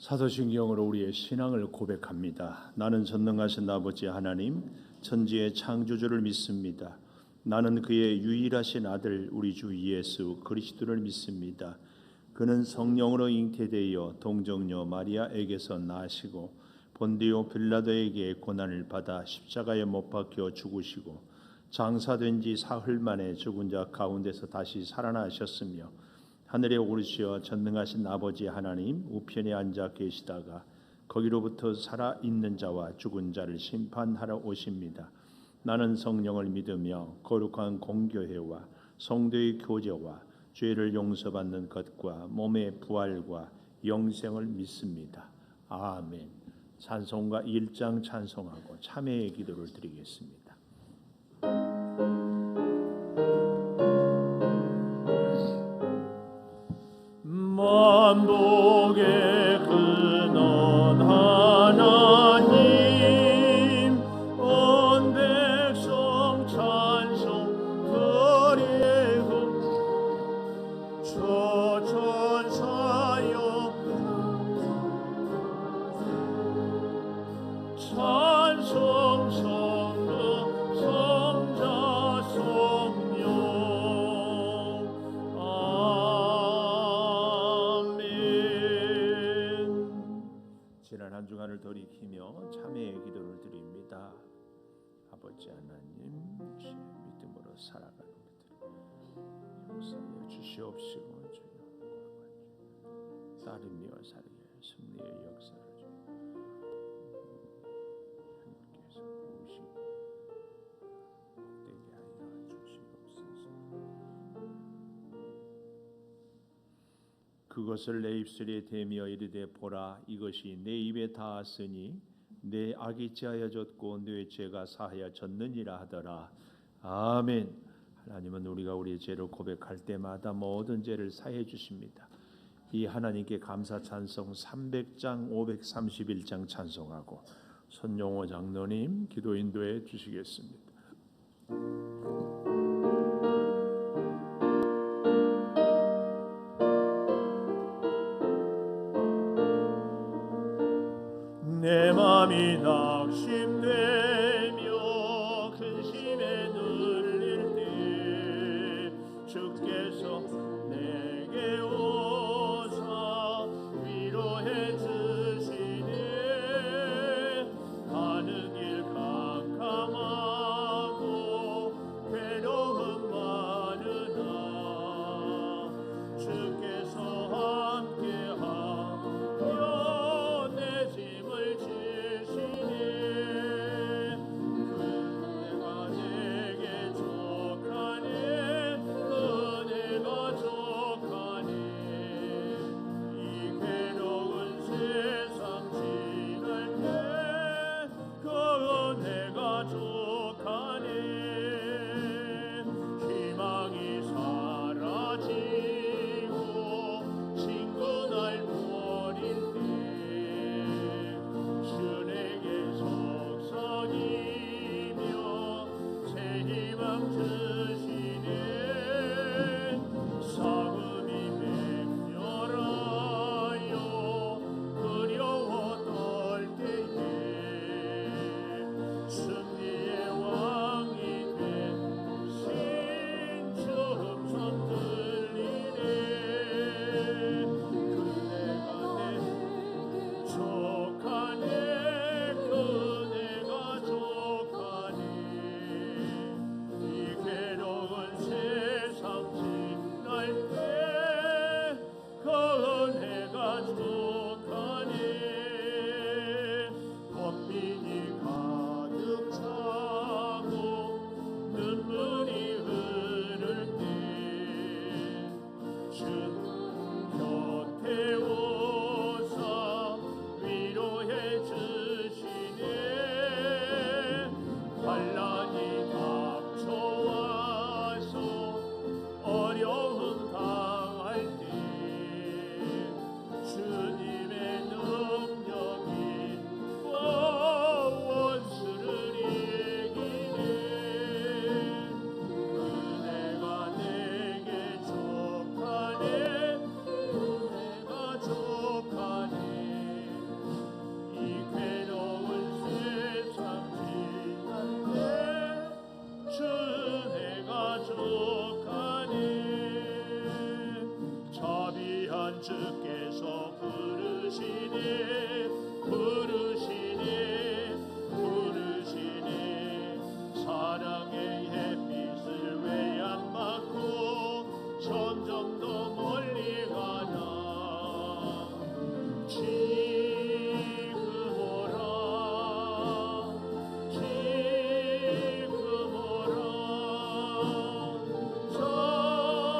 사도신경으로 우리의 신앙을 고백합니다. 나는 전능하신 아버지 하나님, 천지의 창조주를 믿습니다. 나는 그의 유일하신 아들 우리 주 예수 그리스도를 믿습니다. 그는 성령으로 잉태되어 동정녀 마리아에게서 나시고 본디오 빌라도에게 고난을 받아 십자가에 못 박혀 죽으시고 장사된 지 사흘 만에 죽은 자 가운데서 다시 살아나셨으며 하늘에 오르시어 전능하신 아버지 하나님 우편에 앉아 계시다가 거기로부터 살아있는 자와 죽은 자를 심판하러 오십니다. 나는 성령을 믿으며 거룩한 공교회와 성도의 교제와 죄를 용서받는 것과 몸의 부활과 영생을 믿습니다. 아멘. 찬송가 1장 찬송하고 참회의 기도를 드리겠습니다. 만복의 근원 하나님 온 백성 찬송 드리고 저천사여 찬송 성도 성자 성령 지난 한 주간을 돌이키며 참회의 기도를 드립니다. 아버지 하나님, 주의 믿음으로 살아가는 것들 용서하여 주시옵시고 주여 따르며 살게 승리의 역사를 주여 하나님께서 부으시고 복되게 하여 주시옵소서. 그것을 내 입술에 대며 이르되 보라 이것이 내 입에 닿았으니 내 악이 지하여졌고 내 죄가 사하여졌느니라 하더라. 아멘. 하나님은 우리가 우리의 죄를 고백할 때마다 모든 죄를 사해 주십니다. 이 하나님께 감사 찬송 300장 531장 찬송하고 손용호 장로님 기도 인도해 주시겠습니다. 내 맘이 낙심되며 근심에 눌릴 때 주께서 내게 오사 위로해 주시네. 가는 길 캄캄하고 괴로움 많으나 주께서 함께하여 내 짐을 지시네. 주께서 부르시네 부르시네 부르시네 사랑의 햇빛을 왜 안 받고 점점 더 멀리 가나 지금 오라 지금 오라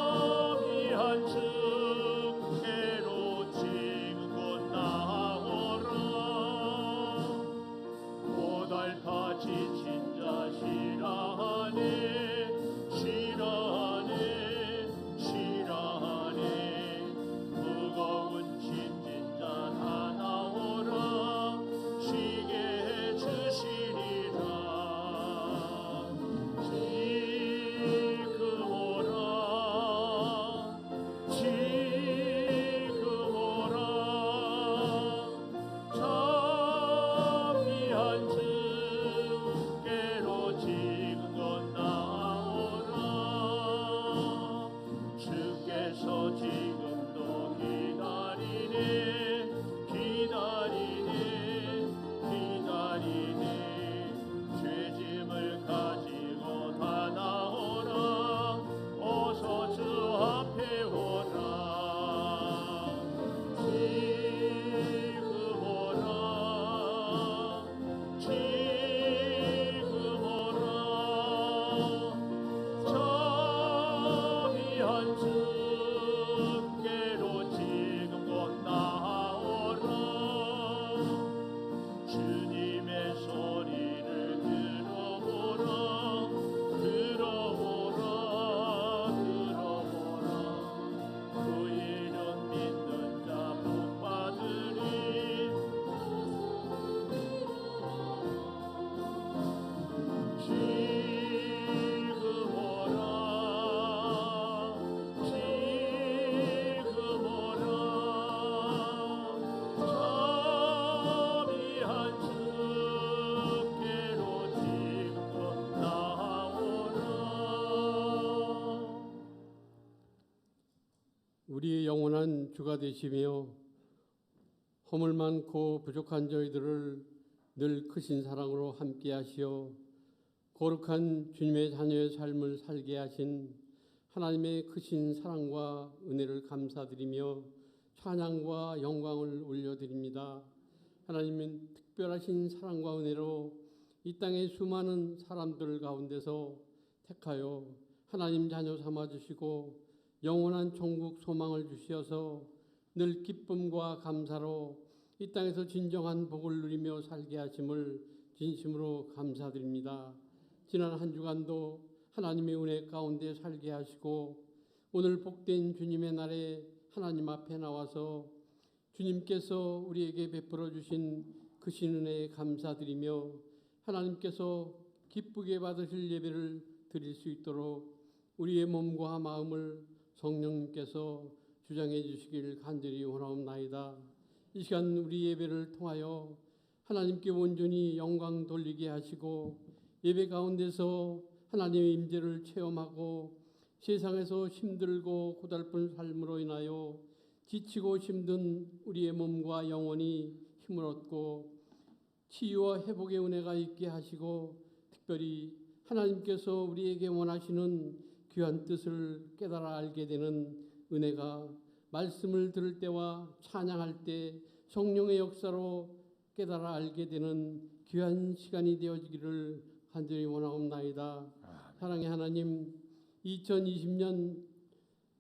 서비한 주께로 지금 곧 나오라 고달파 지친 자 싫어하네 싫어하네 싫어하네 무거운 짐진 자 다 나오라 쉬게 해주시리라 지금 오라 지금 오라 자비한 주께로 지금 곧 나오라 주께서 지금도 기다리네 기다리네 기다리네 죄짐을 가지고 다 나오라 어서 주 앞에 오라 지금 오라 지금 오라 자비한 주께로 지금 곧 나오라 주님의 소리를 들어보라 들어보라 들어보라 그 이름 믿는 자 복 받으리 지금 오라 지금 오라 자비한 주께로 지금 곧 나오라 우리의 영원한 주가 되시며 허물 많고 부족한 저희들을 늘 크신 사랑으로 함께 하시어 거룩한 주님의 자녀의 삶을 살게 하신 하나님의 크신 사랑과 은혜를 감사드리며 찬양과 영광을 올려드립니다. 하나님은 특별하신 사랑과 은혜로 이 땅의 수많은 사람들 가운데서 택하여 하나님 자녀 삼아주시고 영원한 천국 소망을 주시어서 늘 기쁨과 감사로 이 땅에서 진정한 복을 누리며 살게 하심을 진심으로 감사드립니다. 지난 한 주간도 하나님의 은혜 가운데 살게 하시고 오늘 복된 주님의 날에 하나님 앞에 나와서 주님께서 우리에게 베풀어 주신 크신 은혜에 감사드리며 하나님께서 기쁘게 받으실 예배를 드릴 수 있도록 우리의 몸과 마음을 성령님께서 주장해 주시길 간절히 원하옵나이다. 이 시간 우리 예배를 통하여 하나님께 온전히 영광 돌리게 하시고 예배 가운데서 하나님의 임재를 체험하고 세상에서 힘들고 고달픈 삶으로 인하여 지치고 힘든 우리의 몸과 영혼이 힘을 얻고 치유와 회복의 은혜가 있게 하시고 특별히 하나님께서 우리에게 원하시는 귀한 뜻을 깨달아 알게 되는 은혜가 말씀을 들을 때와 찬양할 때 성령의 역사로 깨달아 알게 되는 귀한 시간이 되어지기를 간절히 원하옵나이다. 사랑의 하나님, 2020년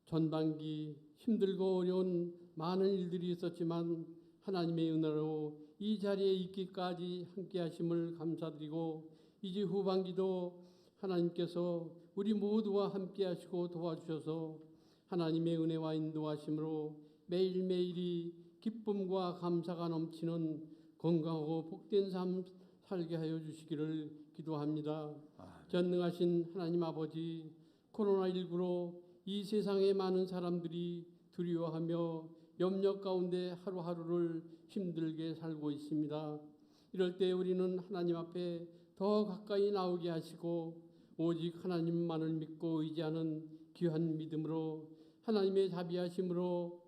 전반기 힘들고 어려운 많은 일들이 있었지만 하나님의 은혜로 이 자리에 있기까지 함께 하심을 감사드리고 이제 후반기도 하나님께서 우리 모두와 함께 하시고 도와주셔서 하나님의 은혜와 인도하심으로 매일매일이 기쁨과 감사가 넘치는 건강하고 복된 삶 살게 하여 주시기를 기도합니다. 전능하신 하나님 아버지, 코로나19로 이 세상의 많은 사람들이 두려워하며 염려 가운데 하루하루를 힘들게 살고 있습니다. 이럴 때 우리는 하나님 앞에 더 가까이 나오게 하시고 오직 하나님만을 믿고 의지하는 귀한 믿음으로 하나님의 자비하심으로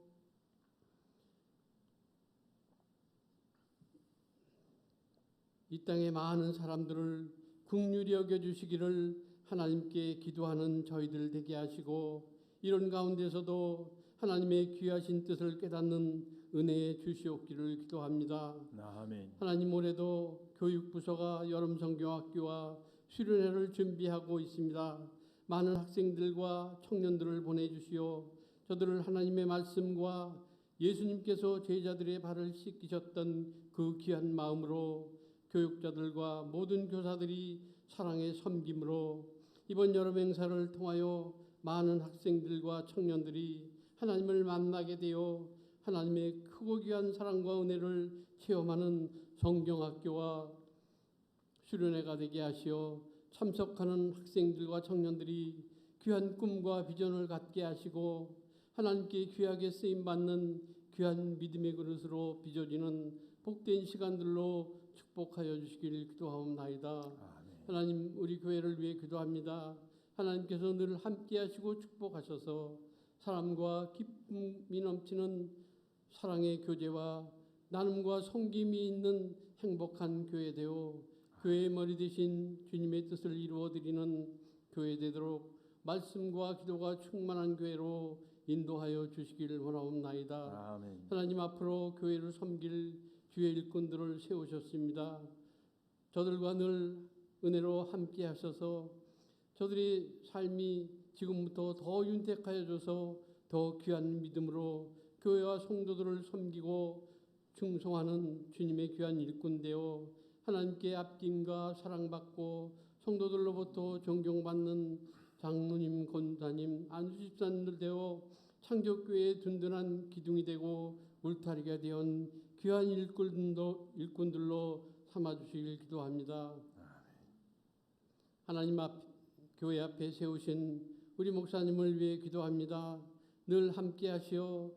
이 땅의 많은 사람들을 긍휼히 여겨주시기를 하나님께 기도하는 저희들 되게 하시고, 이런 가운데서도 하나님의 귀하신 뜻을 깨닫는 은혜 주시옵기를 기도합니다. 아멘. 하나님, 올해도 교육부서가 여름 성경학교와 수련회를 준비하고 있습니다. 많은 학생들과 청년들을 보내주시오. 저들을 하나님의 말씀과 예수님께서 제자들의 발을 씻기셨던 그 귀한 마음으로, 교육자들과 모든 교사들이 사랑의 섬김으로 이번 여름 행사를 통하여 많은 학생들과 청년들이 하나님을 만나게 되어 하나님의 크고 귀한 사랑과 은혜를 체험하는 성경학교와 수련회가 되게 하시어 참석하는 학생들과 청년들이 귀한 꿈과 비전을 갖게 하시고 하나님께 귀하게 쓰임받는 귀한 믿음의 그릇으로 빚어지는 복된 시간들로 축복하여 주시기를 기도하옵나이다. 하나님, 우리 교회를 위해 기도합니다. 하나님께서 늘 함께 하시고 축복하셔서 사람과 기쁨이 넘치는 사랑의 교제와 나눔과 섬김이 있는 행복한 교회 되어 교회의 머리 되신 주님의 뜻을 이루어드리는 교회 되도록 말씀과 기도가 충만한 교회로 인도하여 주시기를 원하옵나이다. 아멘. 하나님, 앞으로 교회를 섬길 주의 일꾼들을 세우셨습니다. 저들과 늘 은혜로 함께 하셔서 저들의 삶이 지금부터 더 윤택하여 줘서 더 귀한 믿음으로 교회와 성도들을 섬기고 충성하는 주님의 귀한 일꾼 되어 하나님께 아낌과 사랑받고 성도들로부터 존경받는 장로님, 권사님, 안수집사님들 되어 창조교회의 든든한 기둥이 되고 울타리가 되온 귀한 일꾼들로 삼아주시길 기도합니다. 하나님 교회 앞에 세우신 우리 목사님을 위해 기도합니다. 늘 함께 하시어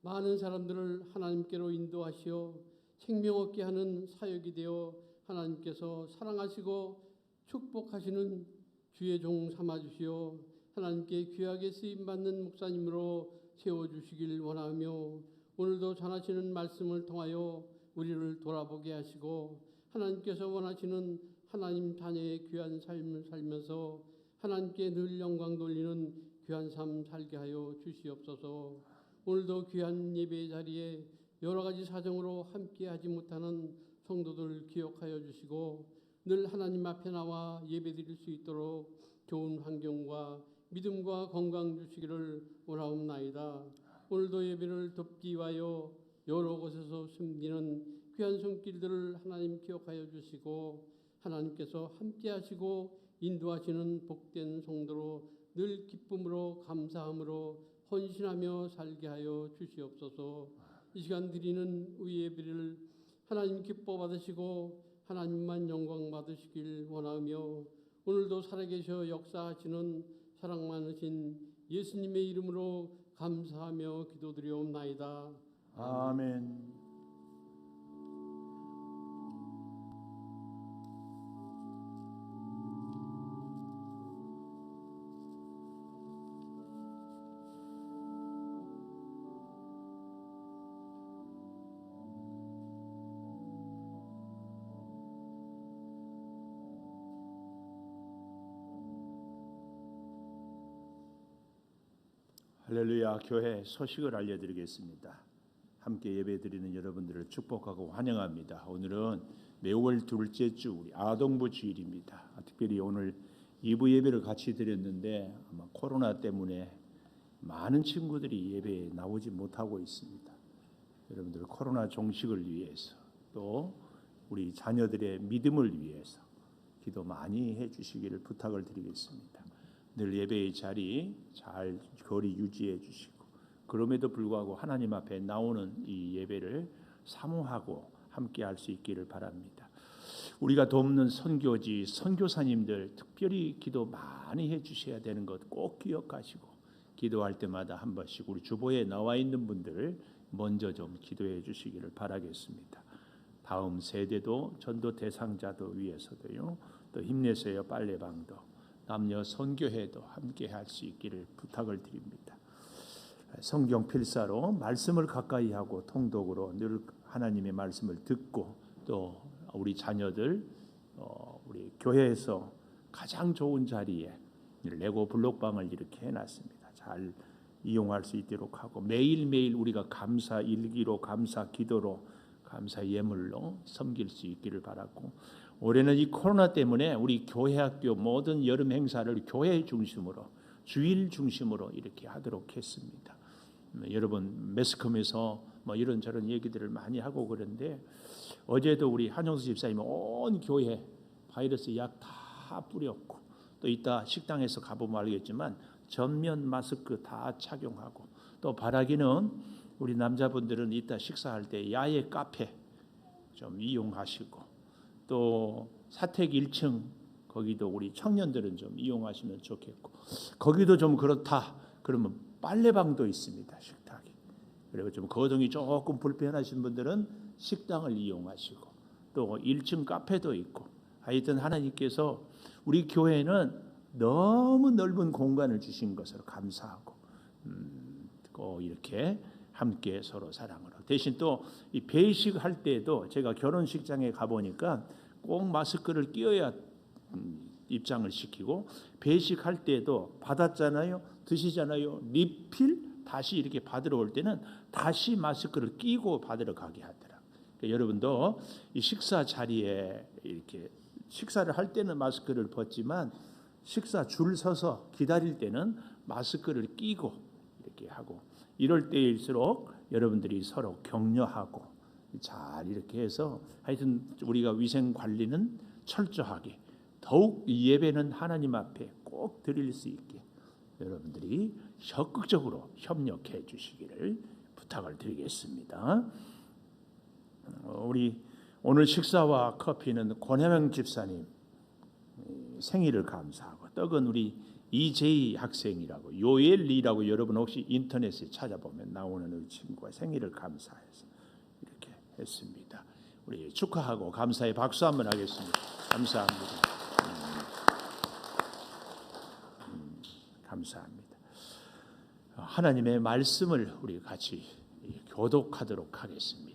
많은 사람들을 하나님께로 인도하시어 생명 얻게 하는 사역이 되어 하나님께서 사랑하시고 축복하시는 주의 종 삼아주시어 하나님께 귀하게 쓰임받는 목사님으로 세워주시길 원하며, 오늘도 전하시는 말씀을 통하여 우리를 돌아보게 하시고 하나님께서 원하시는 하나님 자녀의 귀한 삶을 살면서 하나님께 늘 영광 돌리는 귀한 삶 살게 하여 주시옵소서. 오늘도 귀한 예배의 자리에 여러 가지 사정으로 함께 하지 못하는 성도들 기억하여 주시고 늘 하나님 앞에 나와 예배 드릴 수 있도록 좋은 환경과 믿음과 건강 주시기를 원하옵나이다. 오늘도 예배를 돕기 위하여 여러 곳에서 숨기는 귀한 손길들을 하나님 기억하여 주시고 하나님께서 함께 하시고 인도하시는 복된 성도로 늘 기쁨으로 감사함으로 헌신하며 살게 하여 주시옵소서. 이 시간 드리는 우리 예배를 하나님 기뻐 받으시고 하나님만 영광 받으시길 원하며, 오늘도 살아계셔 역사하시는 사랑 많으신 예수님의 이름으로 감사하며 기도드리옵나이다. 아멘. 할렐루야. 교회 소식을 알려드리겠습니다. 함께 예배드리는 여러분들을 축복하고 환영합니다. 오늘은 매월 둘째 주 우리 아동부 주일입니다. 특별히 오늘 2부 예배를 같이 드렸는데 아마 코로나 때문에 많은 친구들이 예배에 나오지 못하고 있습니다. 여러분들 코로나 종식을 위해서 또 우리 자녀들의 믿음을 위해서 기도 많이 해주시기를 부탁을 드리겠습니다. 늘 예배의 자리 잘 거리 유지해 주시고, 그럼에도 불구하고 하나님 앞에 나오는 이 예배를 사모하고 함께 할 수 있기를 바랍니다. 우리가 돕는 선교지 선교사님들 특별히 기도 많이 해 주셔야 되는 것 꼭 기억하시고, 기도할 때마다 한 번씩 우리 주보에 나와 있는 분들 먼저 좀 기도해 주시기를 바라겠습니다. 다음 세대도 전도 대상자도 위해서도요, 또 힘내세요 빨래방도 남녀 선교회도 함께 할 수 있기를 부탁을 드립니다. 성경 필사로 말씀을 가까이 하고 통독으로 늘 하나님의 말씀을 듣고 또 우리 자녀들 우리 교회에서 가장 좋은 자리에 레고 블록방을 이렇게 해놨습니다. 잘 이용할 수 있도록 하고 매일매일 우리가 감사 일기로 감사 기도로 감사 예물로 섬길 수 있기를 바라고, 올해는 이 코로나 때문에 우리 교회 학교 모든 여름 행사를 교회 중심으로 주일 중심으로 이렇게 하도록 했습니다. 여러분 매스컴에서 뭐 이런저런 얘기들을 많이 하고 그런데 어제도 우리 한영수 집사님이 온 교회 바이러스 약 다 뿌렸고, 또 이따 식당에서 가보면 알겠지만 전면 마스크 다 착용하고, 또 바라기는 우리 남자분들은 이따 식사할 때 야외 카페 좀 이용하시고, 또 사택 1층 거기도 우리 청년들은 좀 이용하시면 좋겠고, 거기도 좀 그렇다 그러면 빨래방도 있습니다. 식탁이. 그리고 좀 거동이 조금 불편하신 분들은 식당을 이용하시고, 또 1층 카페도 있고, 하여튼 하나님께서 우리 교회는 너무 넓은 공간을 주신 것으로 감사하고 꼭 이렇게 함께 서로 사랑으로, 대신 또 이 배식 할 때도 제가 결혼식장에 가보니까 꼭 마스크를 끼워야 입장을 시키고, 배식할 때도 받았잖아요, 드시잖아요, 리필 다시 이렇게 받으러 올 때는 다시 마스크를 끼고 받으러 가게 하더라고요. 그러니까 여러분도 이 식사 자리에 이렇게 식사를 할 때는 마스크를 벗지만 식사 줄 서서 기다릴 때는 마스크를 끼고 이렇게 하고, 이럴 때일수록 여러분들이 서로 격려하고 잘 이렇게 해서 하여튼 우리가 위생 관리는 철저하게, 더욱 예배는 하나님 앞에 꼭 드릴 수 있게 여러분들이 적극적으로 협력해 주시기를 부탁을 드리겠습니다. 우리 오늘 식사와 커피는 권혜명 집사님 생일을 감사하고, 떡은 우리 이재희 학생이라고, 요엘리라고 여러분 혹시 인터넷에 찾아보면 나오는 우리 친구가 생일을 감사해서 이렇게 했습니다. 우리 축하하고 감사의 박수 한번 하겠습니다. 감사합니다. 감사합니다. 하나님의 말씀을 우리 같이 교독하도록 하겠습니다.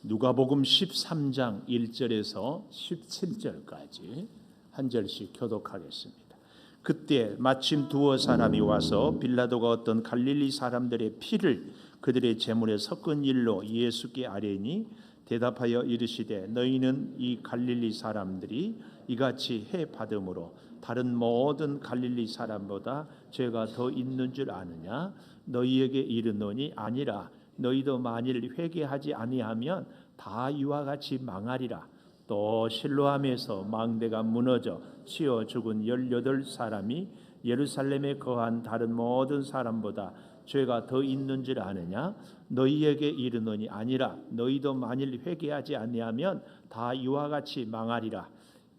누가복음 13장 1절에서 17절까지 한 절씩 교독하겠습니다. 그때 마침 두어 사람이 와서 빌라도가 어떤 갈릴리 사람들의 피를 그들의 제물에 섞은 일로 예수께 아뢰니 대답하여 이르시되, 너희는 이 갈릴리 사람들이 이같이 해 받음으로 다른 모든 갈릴리 사람보다 죄가 더 있는 줄 아느냐? 너희에게 이르노니 아니라 너희도 만일 회개하지 아니하면 다 이와 같이 망하리라. 또 실로암에서 망대가 무너져 치어 죽은 18사람이 예루살렘에 거한 다른 모든 사람보다 죄가 더 있는 줄 아느냐? 너희에게 이르노니 아니라 너희도 만일 회개하지 아니하면 다 이와 같이 망하리라.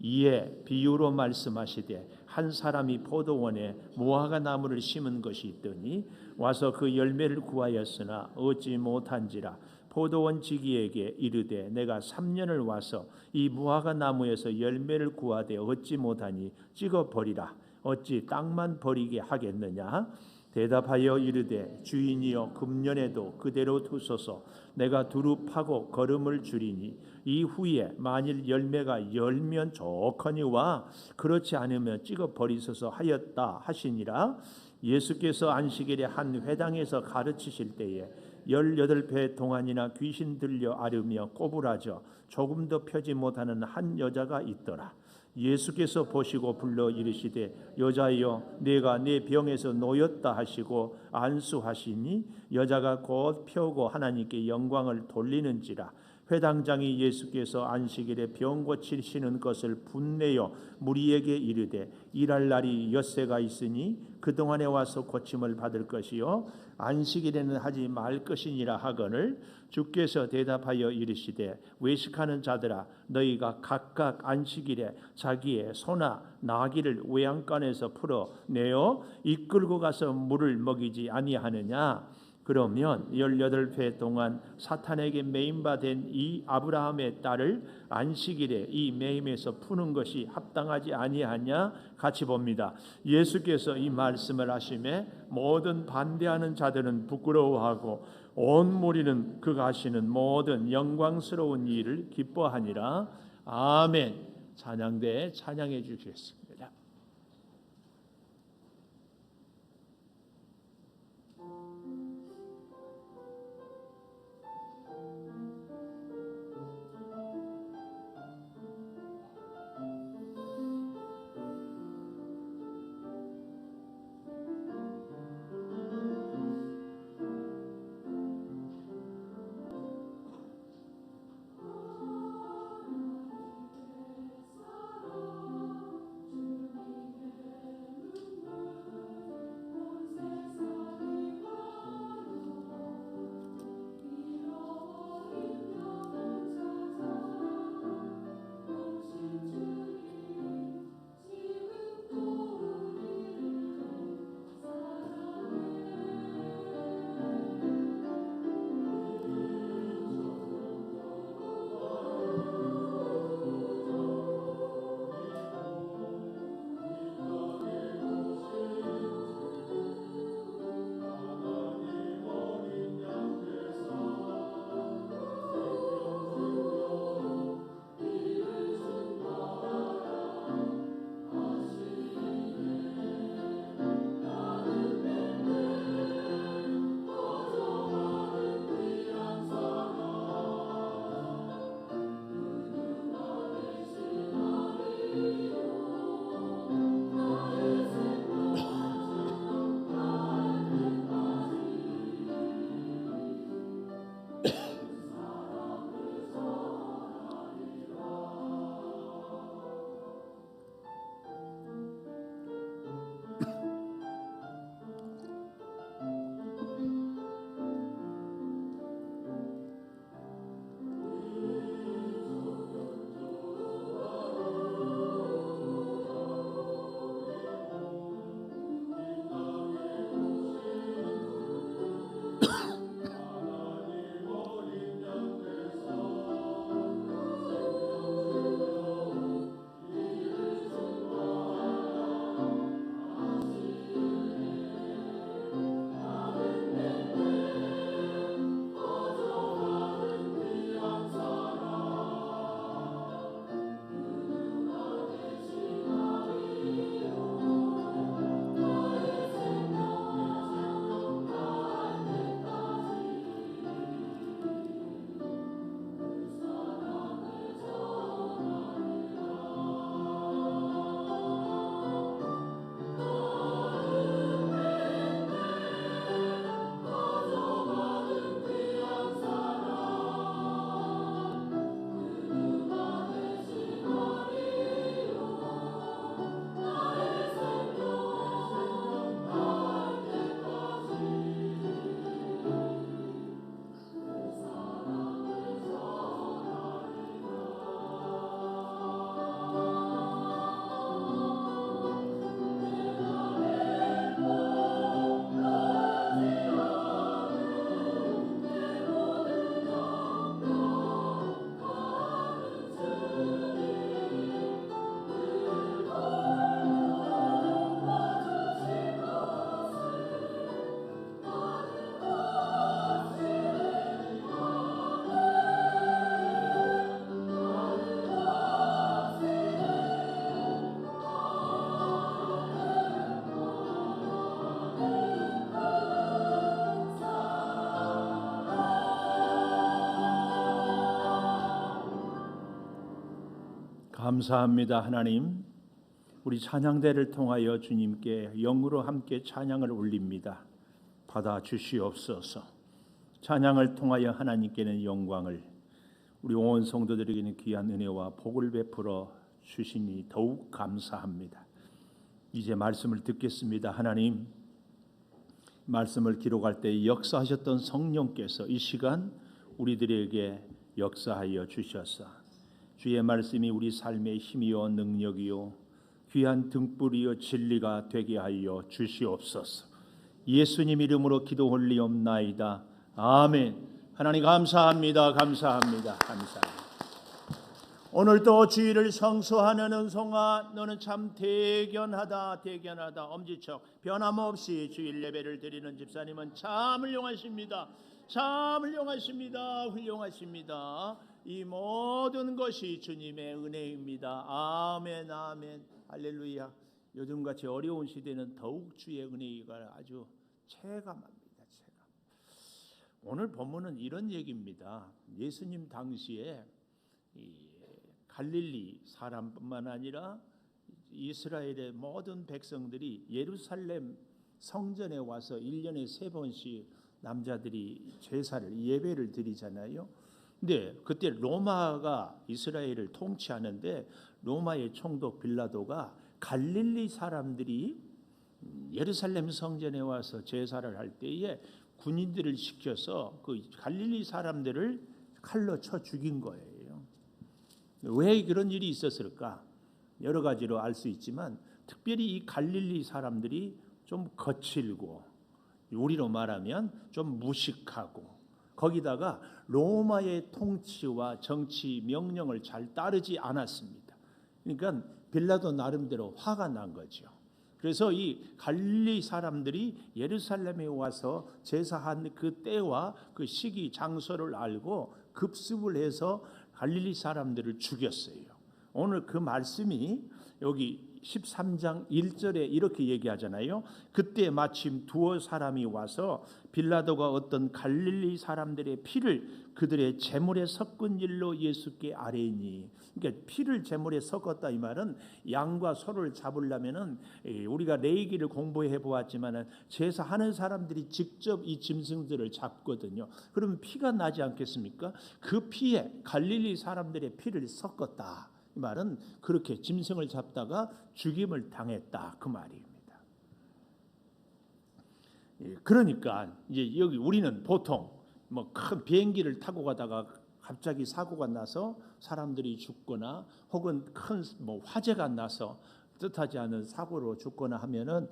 이에 비유로 말씀하시되, 한 사람이 포도원에 무화과 나무를 심은 것이 있더니 와서 그 열매를 구하였으나 얻지 못한지라. 포도원 지기에게 이르되, 내가 3년을 와서 이 무화과 나무에서 열매를 구하되 얻지 못하니 찍어 버리라. 어찌 땅만 버리게 하겠느냐? 대답하여 이르되, 주인이여 금년에도 그대로 두소서. 내가 두루 파고 거름을 주리니 이후에 만일 열매가 열면 좋거니와 그렇지 않으면 찍어 버리소서 하였다 하시니라. 예수께서 안식일에 한 회당에서 가르치실 때에 18배 동안이나 귀신 들려 앓으며 꼬부라져 조금도 펴지 못하는 한 여자가 있더라. 예수께서 보시고 불러 이르시되, 여자여 네가 네 병에서 놓였다 하시고 안수하시니 여자가 곧 펴고 하나님께 영광을 돌리는지라. 회당장이 예수께서 안식일에 병 고치시는 것을 분내어 무리에게 이르되, 일할 날이 엿새가 있으니 그동안에 와서 고침을 받을 것이요 안식일에는 하지 말 것이니라 하거늘, 주께서 대답하여 이르시되, 외식하는 자들아, 너희가 각각 안식일에 자기의 소나 나귀를 외양간에서 풀어내어 이끌고 가서 물을 먹이지 아니하느냐? 그러면 18회 동안 사탄에게 매임받은 이 아브라함의 딸을 안식일에 이 매임에서 푸는 것이 합당하지 아니하냐? 같이 봅니다. 예수께서 이 말씀을 하심에 모든 반대하는 자들은 부끄러워하고 온 무리는 그가 하시는 모든 영광스러운 일을 기뻐하니라. 아멘. 찬양대에 찬양해 주시겠습니다. 감사합니다. 하나님, 우리 찬양대를 통하여 주님께 영으로 함께 찬양을 올립니다. 받아 주시옵소서. 찬양을 통하여 하나님께는 영광을, 우리 온 성도들에게는 귀한 은혜와 복을 베풀어 주시니 더욱 감사합니다. 이제 말씀을 듣겠습니다. 하나님, 말씀을 기록할 때 역사하셨던 성령께서 이 시간 우리들에게 역사하여 주셔서 주의 말씀이 우리 삶의 힘이요 능력이요 귀한 등불이요 진리가 되게 하여 주시옵소서. 예수님 이름으로 기도 올리옵나이다. 아멘. 하나님 감사합니다. 감사합니다. 감사합니다. 오늘도 주의를 성수하는 은송아, 너는 참 대견하다. 대견하다. 엄지척 변함없이 주일 예배를 드리는 집사님은 참 훌륭하십니다. 참 훌륭하십니다. 훌륭하십니다. 이 모든 것이 주님의 은혜입니다. 아멘, 아멘, 할렐루야. 요즘같이 어려운 시대는 더욱 주의 은혜가 아주 체감합니다. 체감. 오늘 본문은 이런 얘기입니다. 예수님 당시에 이 갈릴리 사람뿐만 아니라 이스라엘의 모든 백성들이 예루살렘 성전에 와서 1년에 3번씩 남자들이 제사를 예배를 드리잖아요. 근데 그때 로마가 이스라엘을 통치하는데 로마의 총독 빌라도가 갈릴리 사람들이 예루살렘 성전에 와서 제사를 할 때에 군인들을 시켜서 그 갈릴리 사람들을 칼로 쳐 죽인 거예요. 왜 그런 일이 있었을까? 여러 가지로 알 수 있지만 특별히 이 갈릴리 사람들이 좀 거칠고 우리로 말하면 좀 무식하고 거기다가 로마의 통치와 정치 명령을 잘 따르지 않았습니다. 그러니까 빌라도 나름대로 화가 난 거죠. 그래서 이 갈릴리 사람들이 예루살렘에 와서 제사한 그 때와 그 시기 장소를 알고 급습을 해서 갈릴리 사람들을 죽였어요. 오늘 그 말씀이 여기 13장 1절에 이렇게 얘기하잖아요. 그때 마침 두어 사람이 와서 빌라도가 어떤 갈릴리 사람들의 피를 그들의 제물에 섞은 일로 예수께 아뢰니. 그러니까 피를 제물에 섞었다 이 말은 양과 소를 잡으려면은 우리가 레위기를 공부해 보았지만은 제사하는 사람들이 직접 이 짐승들을 잡거든요. 그러면 피가 나지 않겠습니까? 그 피에 갈릴리 사람들의 피를 섞었다. 이 말은 그렇게 짐승을 잡다가 죽임을 당했다 그 말입니다. 그러니까 이제 여기 우리는 보통 뭐 큰 비행기를 타고 가다가 갑자기 사고가 나서 사람들이 죽거나 혹은 큰 뭐 화재가 나서 뜻하지 않은 사고로 죽거나 하면은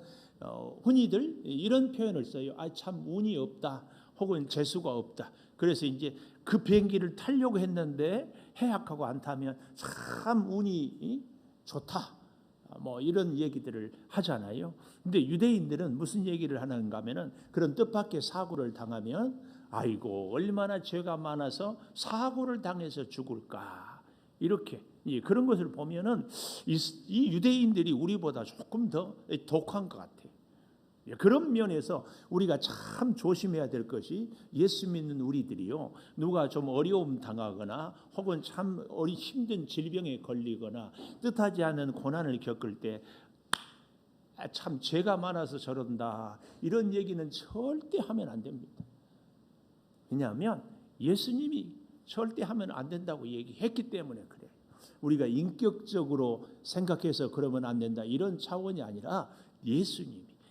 흔히들 이런 표현을 써요. 아, 참 운이 없다. 혹은 재수가 없다. 그래서 이제 그 비행기를 타려고 했는데 해약하고 안 타면 참 운이 좋다. 뭐 이런 얘기들을 하잖아요. 근데 유대인들은 무슨 얘기를 하는가 하면은 그런 뜻밖의 사고를 당하면 아이고 얼마나 죄가 많아서 사고를 당해서 죽을까. 이렇게 그런 것을 보면은 이 유대인들이 우리보다 조금 더 독한 것 같아요. 그런 면에서 우리가 참 조심해야 될 것이 예수 믿는 우리들이요. 누가 좀 어려움 당하거나 혹은 참 힘든 질병에 걸리거나 뜻하지 않은 고난을 겪을 때 참 죄가 많아서 저런다. 이런 얘기는 절대 하면 안 됩니다. 왜냐하면 예수님이 절대 하면 안 된다고 얘기했기 때문에 그래요. 우리가 인격적으로 생각해서 그러면 안 된다. 이런 차원이 아니라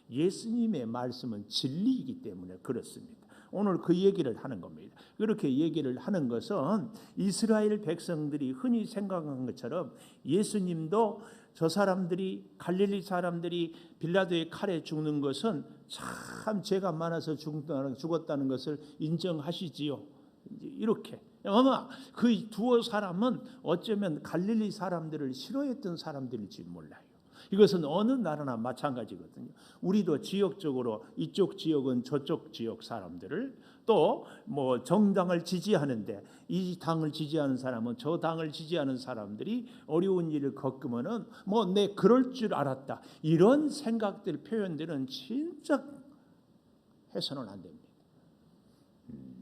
예수님의 말씀은 진리이기 때문에 그렇습니다. 오늘 그 얘기를 하는 겁니다. 그렇게 얘기를 하는 것은 이스라엘 백성들이 흔히 생각한 것처럼 예수님도 저 사람들이 갈릴리 사람들이 빌라도의 칼에 죽는 것은 참 죄가 많아서 죽었다는 것을 인정하시지요. 이렇게 아마 그 두어 사람은 어쩌면 갈릴리 사람들을 싫어했던 사람들일지 몰라요. 이것은 어느 나라나 마찬가지거든요. 우리도 지역적으로 이쪽 지역은 저쪽 지역 사람들을 또 뭐 정당을 지지하는데 이 당을 지지하는 사람은 저 당을 지지하는 사람들이 어려운 일을 겪으면은 뭐 내 그럴 줄 알았다. 이런 생각들 표현들은 진짜 해서는 안 됩니다.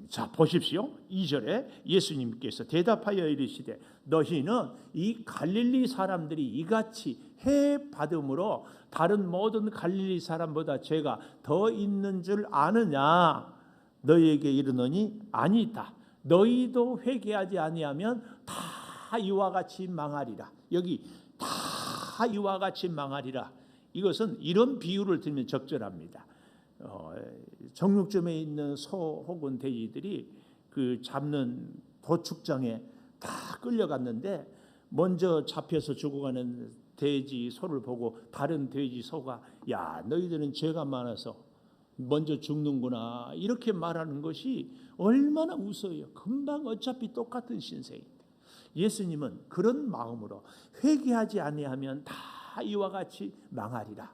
자 보십시오. 2절에 예수님께서 대답하여 이르시되 너희는 이 갈릴리 사람들이 이같이 해 받음으로 다른 모든 갈릴리 사람보다 죄가 더 있는 줄 아느냐. 너희에게 이르노니 아니다. 너희도 회개하지 아니하면 다 이와 같이 망하리라. 여기 다 이와 같이 망하리라. 이것은 이런 비유를 들면 적절합니다. 정육점에 있는 소 혹은 돼지들이 그 잡는 도축장에 다 끌려갔는데 먼저 잡혀서 죽어가는 돼지 소를 보고 다른 돼지 소가 야 너희들은 죄가 많아서 먼저 죽는구나 이렇게 말하는 것이 얼마나 우스워요. 금방 어차피 똑같은 신세인데 예수님은 그런 마음으로 회개하지 아니하면 다 이와 같이 망하리라.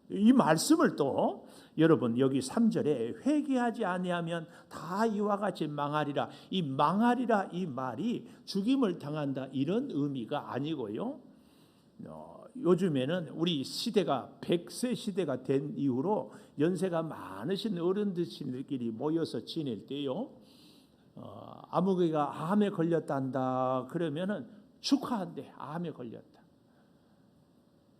이 말씀을 또 여러분 여기 3절에 회개하지 아니하면 다 이와 같이 망하리라. 이 망하리라 이 말이 죽임을 당한다 이런 의미가 아니고요. 요즘에는 우리 시대가 100세 시대가 된 이후로 연세가 많으신 어른들끼리 모여서 지낼 때요. 아무개가 암에 걸렸단다 그러면은 축하한대. 암에 걸렸다.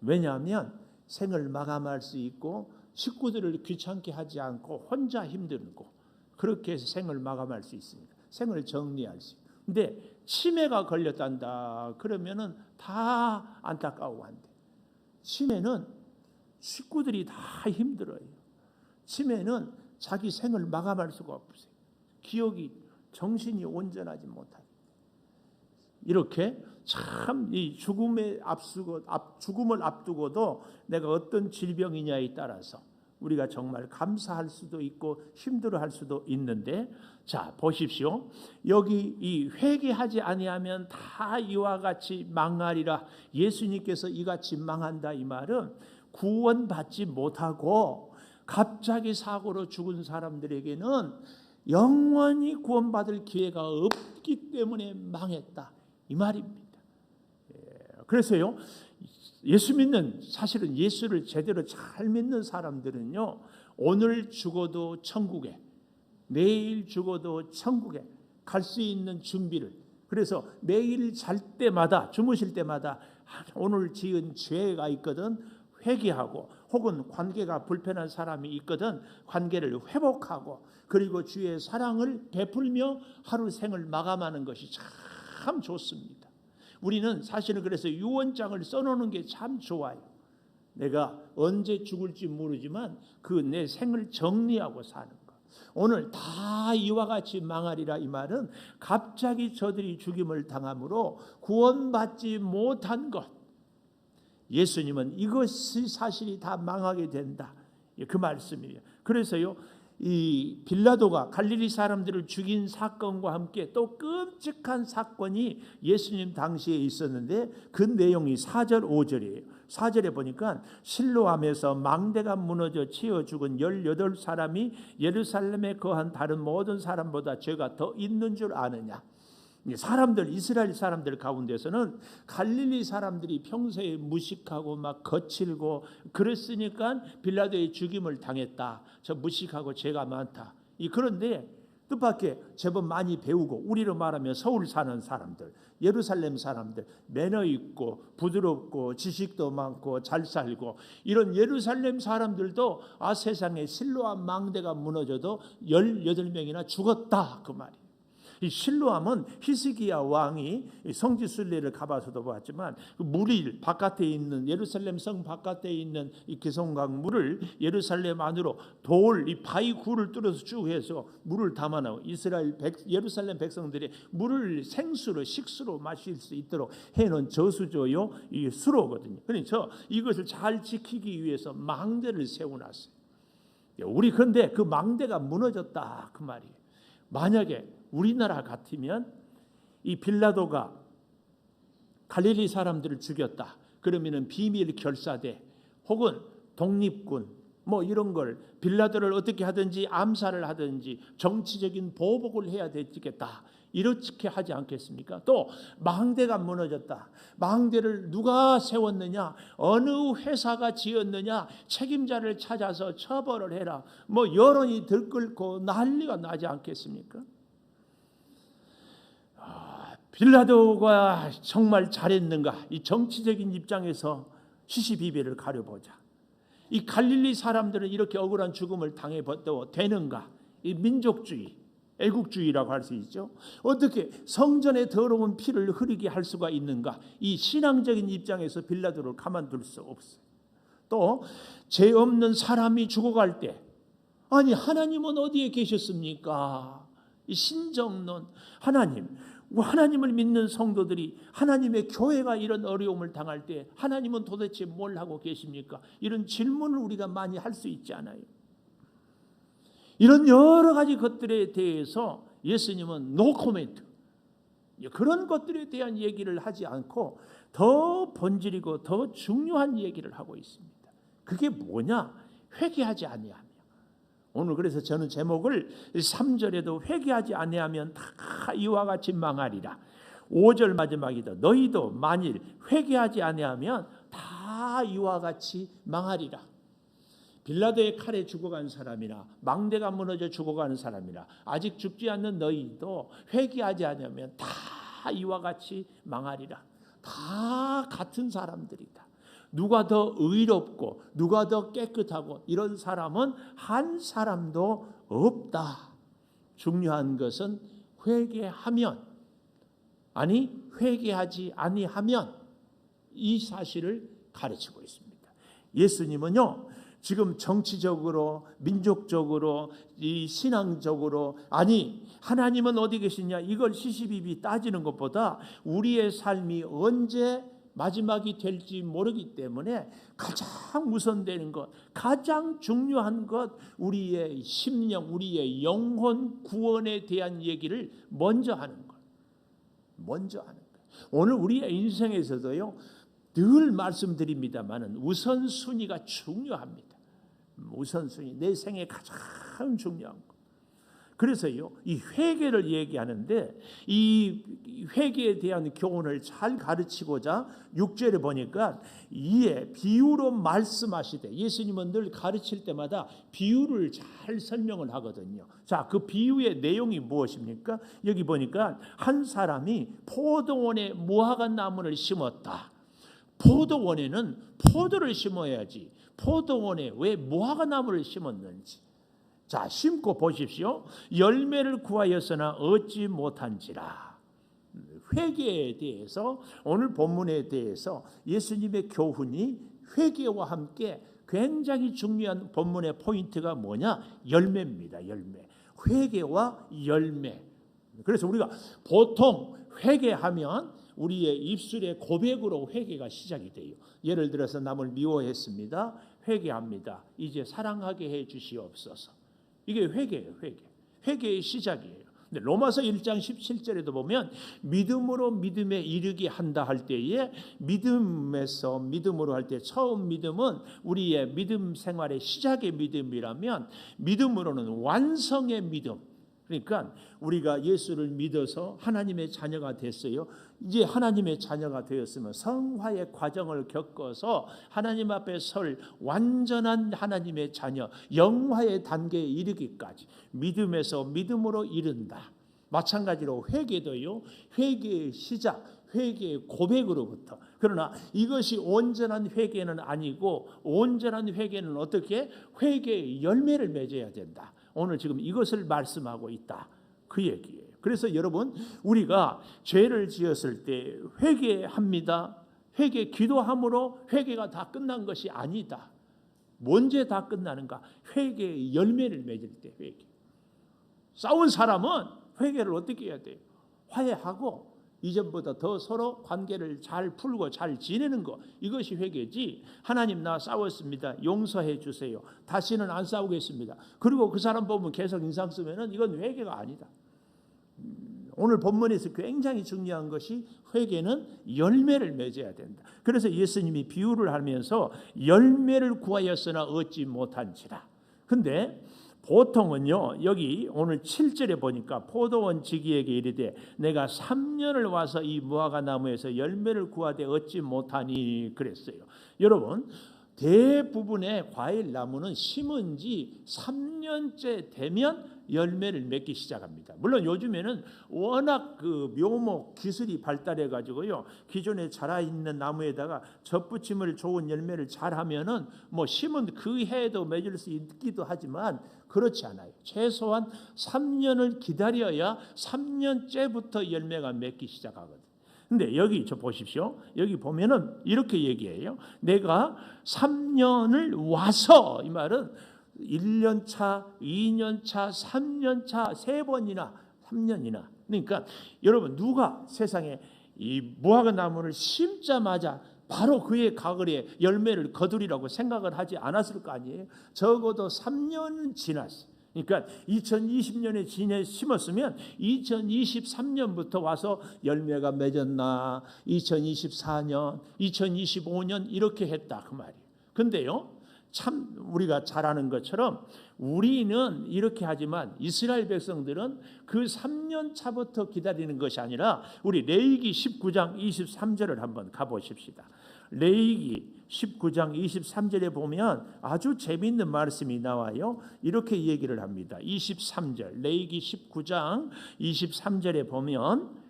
왜냐하면 생을 마감할 수 있고 식구들을 귀찮게 하지 않고 혼자 힘들고 그렇게 해서 생을 마감할 수 있습니다. 생을 정리할 수 있습니다. 근데 치매가 걸렸단다 그러면은 다 안타까워한대. 치매는 식구들이 다 힘들어요. 치매는 자기 생을 마감할 수가 없어요. 기억이 정신이 온전하지 못하게. 이렇게 참 이 죽음을 앞두고도 내가 어떤 질병이냐에 따라서 우리가 정말 감사할 수도 있고 힘들어할 수도 있는데, 자 보십시오. 여기 이 회개하지 아니하면 다 이와 같이 망하리라. 예수님께서 이같이 망한다 이 말은 구원받지 못하고 갑자기 사고로 죽은 사람들에게는 영원히 구원받을 기회가 없기 때문에 망했다 이 말입니다. 그래서요, 예수 믿는, 사실은 예수를 제대로 잘 믿는 사람들은요, 오늘 죽어도 천국에, 내일 죽어도 천국에 갈 수 있는 준비를, 그래서 매일 잘 때마다, 주무실 때마다 오늘 지은 죄가 있거든 회개하고, 혹은 관계가 불편한 사람이 있거든 관계를 회복하고, 그리고 주의 사랑을 베풀며 하루 생을 마감하는 것이 참 좋습니다. 우리는 사실은 그래서 유언장을 써놓는 게 참 좋아요. 내가 언제 죽을지 모르지만 그 내 생을 정리하고 사는 것. 오늘 다 이와 같이 망하리라 이 말은 갑자기 저들이 죽임을 당함으로 구원받지 못한 것. 예수님은 이것이 사실이 다 망하게 된다. 그 말씀이에요. 그래서요, 이 빌라도가 갈릴리 사람들을 죽인 사건과 함께 또 끔찍한 사건이 예수님 당시에 있었는데 그 내용이 4절 5절이에요. 4절에 보니까 실로암에서 망대가 무너져 치어 죽은 18사람이 예루살렘에 거한 다른 모든 사람보다 죄가 더 있는 줄 아느냐. 사람들, 이스라엘 사람들 가운데서는 갈릴리 사람들이 평소에 무식하고 막 거칠고 그랬으니까 빌라도의 죽임을 당했다. 저 무식하고 죄가 많다. 그런데 뜻밖의 제법 많이 배우고, 우리로 말하면 서울 사는 사람들, 예루살렘 사람들, 매너 있고 부드럽고 지식도 많고 잘 살고, 이런 예루살렘 사람들도 세상에 실로암 망대가 무너져도 18명이나 죽었다 그 말이에요. 이 실로암은 히스기야 왕이 성지 순례를 가봐서도 봤지만 물이 바깥에 있는, 예루살렘 성 바깥에 있는 이 기송강 물을 예루살렘 안으로 이 바위 굴을 뚫어서 쭉 해서 물을 담아놓고 예루살렘 백성들이 물을 생수로, 식수로 마실 수 있도록 해놓은 저수조요, 이 수로거든요. 그러니까 이것을 잘 지키기 위해서 망대를 세워놨어요. 우리 그런데 그 망대가 무너졌다 그 말이에요. 만약에 우리나라 같으면 이 빌라도가 갈릴리 사람들을 죽였다 그러면은 비밀 결사대 혹은 독립군 뭐 이런 걸 빌라도를 어떻게 하든지 암살을 하든지 정치적인 보복을 해야 되겠다 이렇게 하지 않겠습니까? 또 망대가 무너졌다. 망대를 누가 세웠느냐, 어느 회사가 지었느냐, 책임자를 찾아서 처벌을 해라. 뭐 여론이 들끓고 난리가 나지 않겠습니까? 빌라도가 정말 잘했는가? 이 정치적인 입장에서 시시비비를 가려보자. 이 갈릴리 사람들은 이렇게 억울한 죽음을 당해도 되는가? 이 민족주의, 애국주의라고 할 수 있죠. 어떻게 성전에 더러운 피를 흐르게 할 수가 있는가? 이 신앙적인 입장에서 빌라도를 가만둘 수 없어요. 또 죄 없는 사람이 죽어갈 때, 아니 하나님은 어디에 계셨습니까? 이 신정론, 하나님을 믿는 성도들이, 하나님의 교회가 이런 어려움을 당할 때 하나님은 도대체 뭘 하고 계십니까? 이런 질문을 우리가 많이 할 수 있지 않아요? 이런 여러 가지 것들에 대해서 예수님은 노 코멘트, 그런 것들에 대한 얘기를 하지 않고 더 본질이고 더 중요한 얘기를 하고 있습니다. 그게 뭐냐? 회개하지 아니하며. 오늘 그래서 저는 제목을 3절에도 회개하지 아니하면 다 이와 같이 망하리라. 5절 마지막이다. 너희도 만일 회개하지 아니하면 다 이와 같이 망하리라. 빌라도의 칼에 죽어간 사람이나 망대가 무너져 죽어가는 사람이나 아직 죽지 않는 너희도 회개하지 않으면 다 이와 같이 망하리라. 다 같은 사람들이다. 누가 더 의롭고 누가 더 깨끗하고 이런 사람은 한 사람도 없다. 중요한 것은 회개하면, 아니 회개하지 아니하면, 이 사실을 가르치고 있습니다. 예수님은요, 지금 정치적으로, 민족적으로, 이 신앙적으로, 아니 하나님은 어디 계시냐 이걸 시시비비 따지는 것보다 우리의 삶이 언제 마지막이 될지 모르기 때문에 가장 우선되는 것, 가장 중요한 것, 우리의 심령, 우리의 영혼 구원에 대한 얘기를 먼저 하는 것. 먼저 하는 것. 오늘 우리의 인생에서도요, 늘 말씀드립니다마는 우선순위가 중요합니다. 우선순위, 내 생에 가장 중요한 것. 그래서요, 이 회개를 얘기하는데 이 회개에 대한 교훈을 잘 가르치고자 6절에 보니까 이에 비유로 말씀하시되, 예수님은 늘 가르칠 때마다 비유를 잘 설명을 하거든요. 자, 그 비유의 내용이 무엇입니까? 여기 보니까 한 사람이 포도원에 무화과 나무를 심었다. 포도원에는 포도를 심어야지 포도원에 왜 무화과 나무를 심었는지. 자, 심고 보십시오. 열매를 구하였으나 얻지 못한지라. 회개에 대해서, 오늘 본문에 대해서 예수님의 교훈이 회개와 함께 굉장히 중요한 본문의 포인트가 뭐냐? 열매입니다. 열매. 회개와 열매. 그래서 우리가 보통 회개하면 우리의 입술의 고백으로 회개가 시작이 돼요. 예를 들어서 남을 미워했습니다. 회개합니다. 이제 사랑하게 해 주시옵소서. 이게 회개예요. 회개의 시작이에요. 근데 로마서 1장 17절에도 보면 믿음으로 믿음에 이르게 한다 할 때에, 믿음에서 믿음으로 할 때 처음 믿음은 우리의 믿음 생활의 시작의 믿음이라면, 믿음으로는 완성의 믿음. 그러니까 우리가 예수를 믿어서 하나님의 자녀가 됐어요. 이제 하나님의 자녀가 되었으면 성화의 과정을 겪어서 하나님 앞에 설 완전한 하나님의 자녀, 영화의 단계에 이르기까지 믿음에서 믿음으로 이른다. 마찬가지로 회개도요, 회개의 시작, 회개의 고백으로부터. 그러나 이것이 온전한 회개는 아니고, 온전한 회개는 어떻게? 회개의 열매를 맺어야 된다. 오늘 지금 이것을 말씀하고 있다, 그 얘기예요. 그래서 여러분, 우리가 죄를 지었을 때 회개합니다. 회개, 기도함으로 회개가 다 끝난 것이 아니다. 언제 다 끝나는가? 회개의 열매를 맺을 때 회개. 싸운 사람은 회개를 어떻게 해야 돼요? 화해하고 이전보다 더 서로 관계를 잘 풀고 잘 지내는 것, 이것이 회개지. 하나님, 나 싸웠습니다, 용서해 주세요, 다시는 안 싸우겠습니다, 그리고 그 사람 보면 계속 인상 쓰면은 이건 회개가 아니다. 오늘 본문에서 굉장히 중요한 것이 회개는 열매를 맺어야 된다. 그래서 예수님이 비유를 하면서 열매를 구하였으나 얻지 못한지라. 근데 보통은요, 여기 오늘 7절에 보니까 포도원 지기에게 이르되 내가 3년을 와서 이 무화과 나무에서 열매를 구하되 얻지 못하니 그랬어요. 여러분, 대부분의 과일 나무는 심은 지 3년째 되면 열매를 맺기 시작합니다. 물론 요즘에는 워낙 그 묘목 기술이 발달해 가지고요, 기존에 자라 있는 나무에다가 접붙임을 좋은 열매를 잘 하면은 뭐 심은 그 해에도 맺을 수 있기도 하지만 그렇지 않아요. 최소한 3년을 기다려야 3년째부터 열매가 맺기 시작하거든요. 근데 여기 저 보십시오. 여기 보면은 이렇게 얘기해요. 내가 3년을 와서, 이 말은 1년 차, 2년 차, 3년 차, 3번이나 3년이나. 그러니까 여러분, 누가 세상에 이 무화과 나무를 심자마자 바로 그의 가을에 열매를 거두리라고 생각을 하지 않았을 거 아니에요. 적어도 3년은 지났어요. 그러니까 2020년에 심었으면 2023년부터 와서 열매가 맺었나, 2024년, 2025년 이렇게 했다, 그 말이에요. 근데요, 참 우리가 잘 아는 것처럼 우리는 이렇게 하지만 이스라엘 백성들은 그 3년 차부터 기다리는 것이 아니라 우리 레위기 19장 23절을 한번 가보십시다. 레위기 19장 23절에 보면 아주 재미있는 말씀이 나와요. 이렇게 얘기를 합니다. 23절 레위기 19장 23절에 보면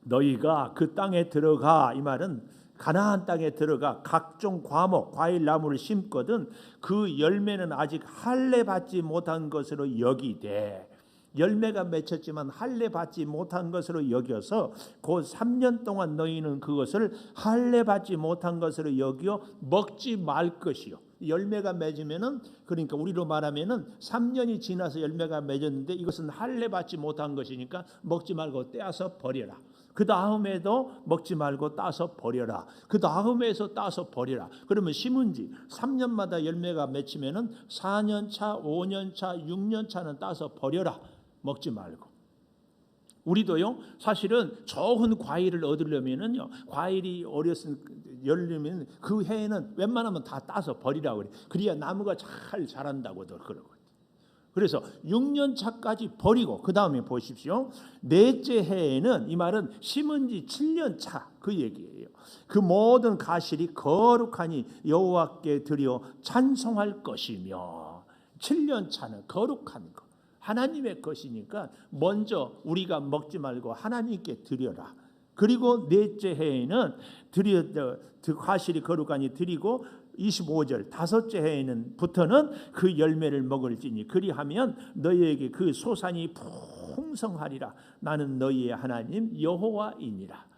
너희가 그 땅에 들어가, 이 말은 가나안 땅에 들어가 각종 과목 과일 나무를 심거든 그 열매는 아직 할례 받지 못한 것으로 여기되, 열매가 맺혔지만 할례 받지 못한 것으로 여겨서 곧 3년 동안 너희는 그것을 할례 받지 못한 것으로 여겨 먹지 말 것이요. 열매가 맺으면은, 그러니까 우리로 말하면은 3년이 지나서 열매가 맺었는데 이것은 할례 받지 못한 것이니까 먹지 말고 떼어서 버려라. 그 다음에도 먹지 말고 따서 버려라. 그 다음에서 따서 버려라. 그러면 심은 지 3년마다 열매가 맺히면은 4년 차, 5년 차, 6년 차는 따서 버려라. 먹지 말고. 우리도요, 사실은 좋은 과일을 얻으려면은요, 과일이 열리면 그 해에는 웬만하면 다 따서 버리라고 그래. 그래야 나무가 잘 자란다고도 그러거든요. 그래서 6년 차까지 버리고 그 다음에 보십시오. 넷째 해에는, 이 말은 심은 지 7년 차 그 얘기예요. 그 모든 가실이 거룩하니 여호와께 드려 찬송할 것이며, 7년 차는 거룩한 것, 하나님의 것이니까 먼저 우리가 먹지 말고 하나님께 드려라. 그리고 넷째 해에는 과실이 거룩하니 드리고 25절 다섯째 해에는 부터는 그 열매를 먹을지니 그리하면 너희에게 그 소산이 풍성하리라. 나는 너희의 하나님 여호와이니라.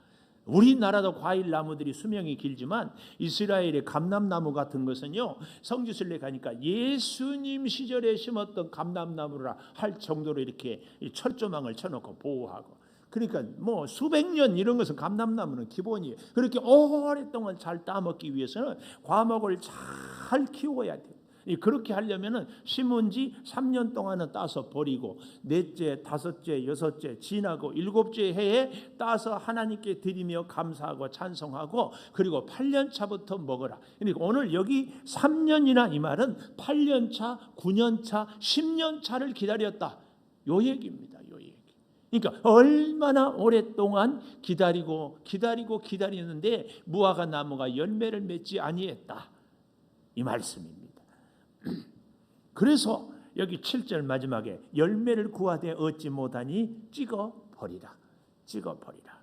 우리나라도 과일 나무들이 수명이 길지만 이스라엘의 감람나무 같은 것은요, 성지순례 가니까 예수님 시절에 심었던 감람나무라 할 정도로 이렇게 철조망을 쳐놓고 보호하고, 그러니까 뭐 수백 년 이런 것은 감람나무는 기본이에요. 그렇게 오랫동안 잘 따먹기 위해서는 과목을 잘 키워야 돼요. 그렇게 하려면은 심은 지 3년 동안은 따서 버리고 넷째, 다섯째, 여섯째 지나고 일곱째 해에 따서 하나님께 드리며 감사하고 찬송하고, 그리고 8년 차부터 먹어라. 그러니까 오늘 여기 3년이나 이 말은 8년 차, 9년 차, 10년 차를 기다렸다. 요 얘기입니다. 요 얘기. 그러니까 얼마나 오랫동안 기다리는데 무화과 나무가 열매를 맺지 아니했다. 이 말씀입니다. 그래서 여기 7절 마지막에 열매를 구하되 얻지 못하니 찍어버리라. 찍어버리라.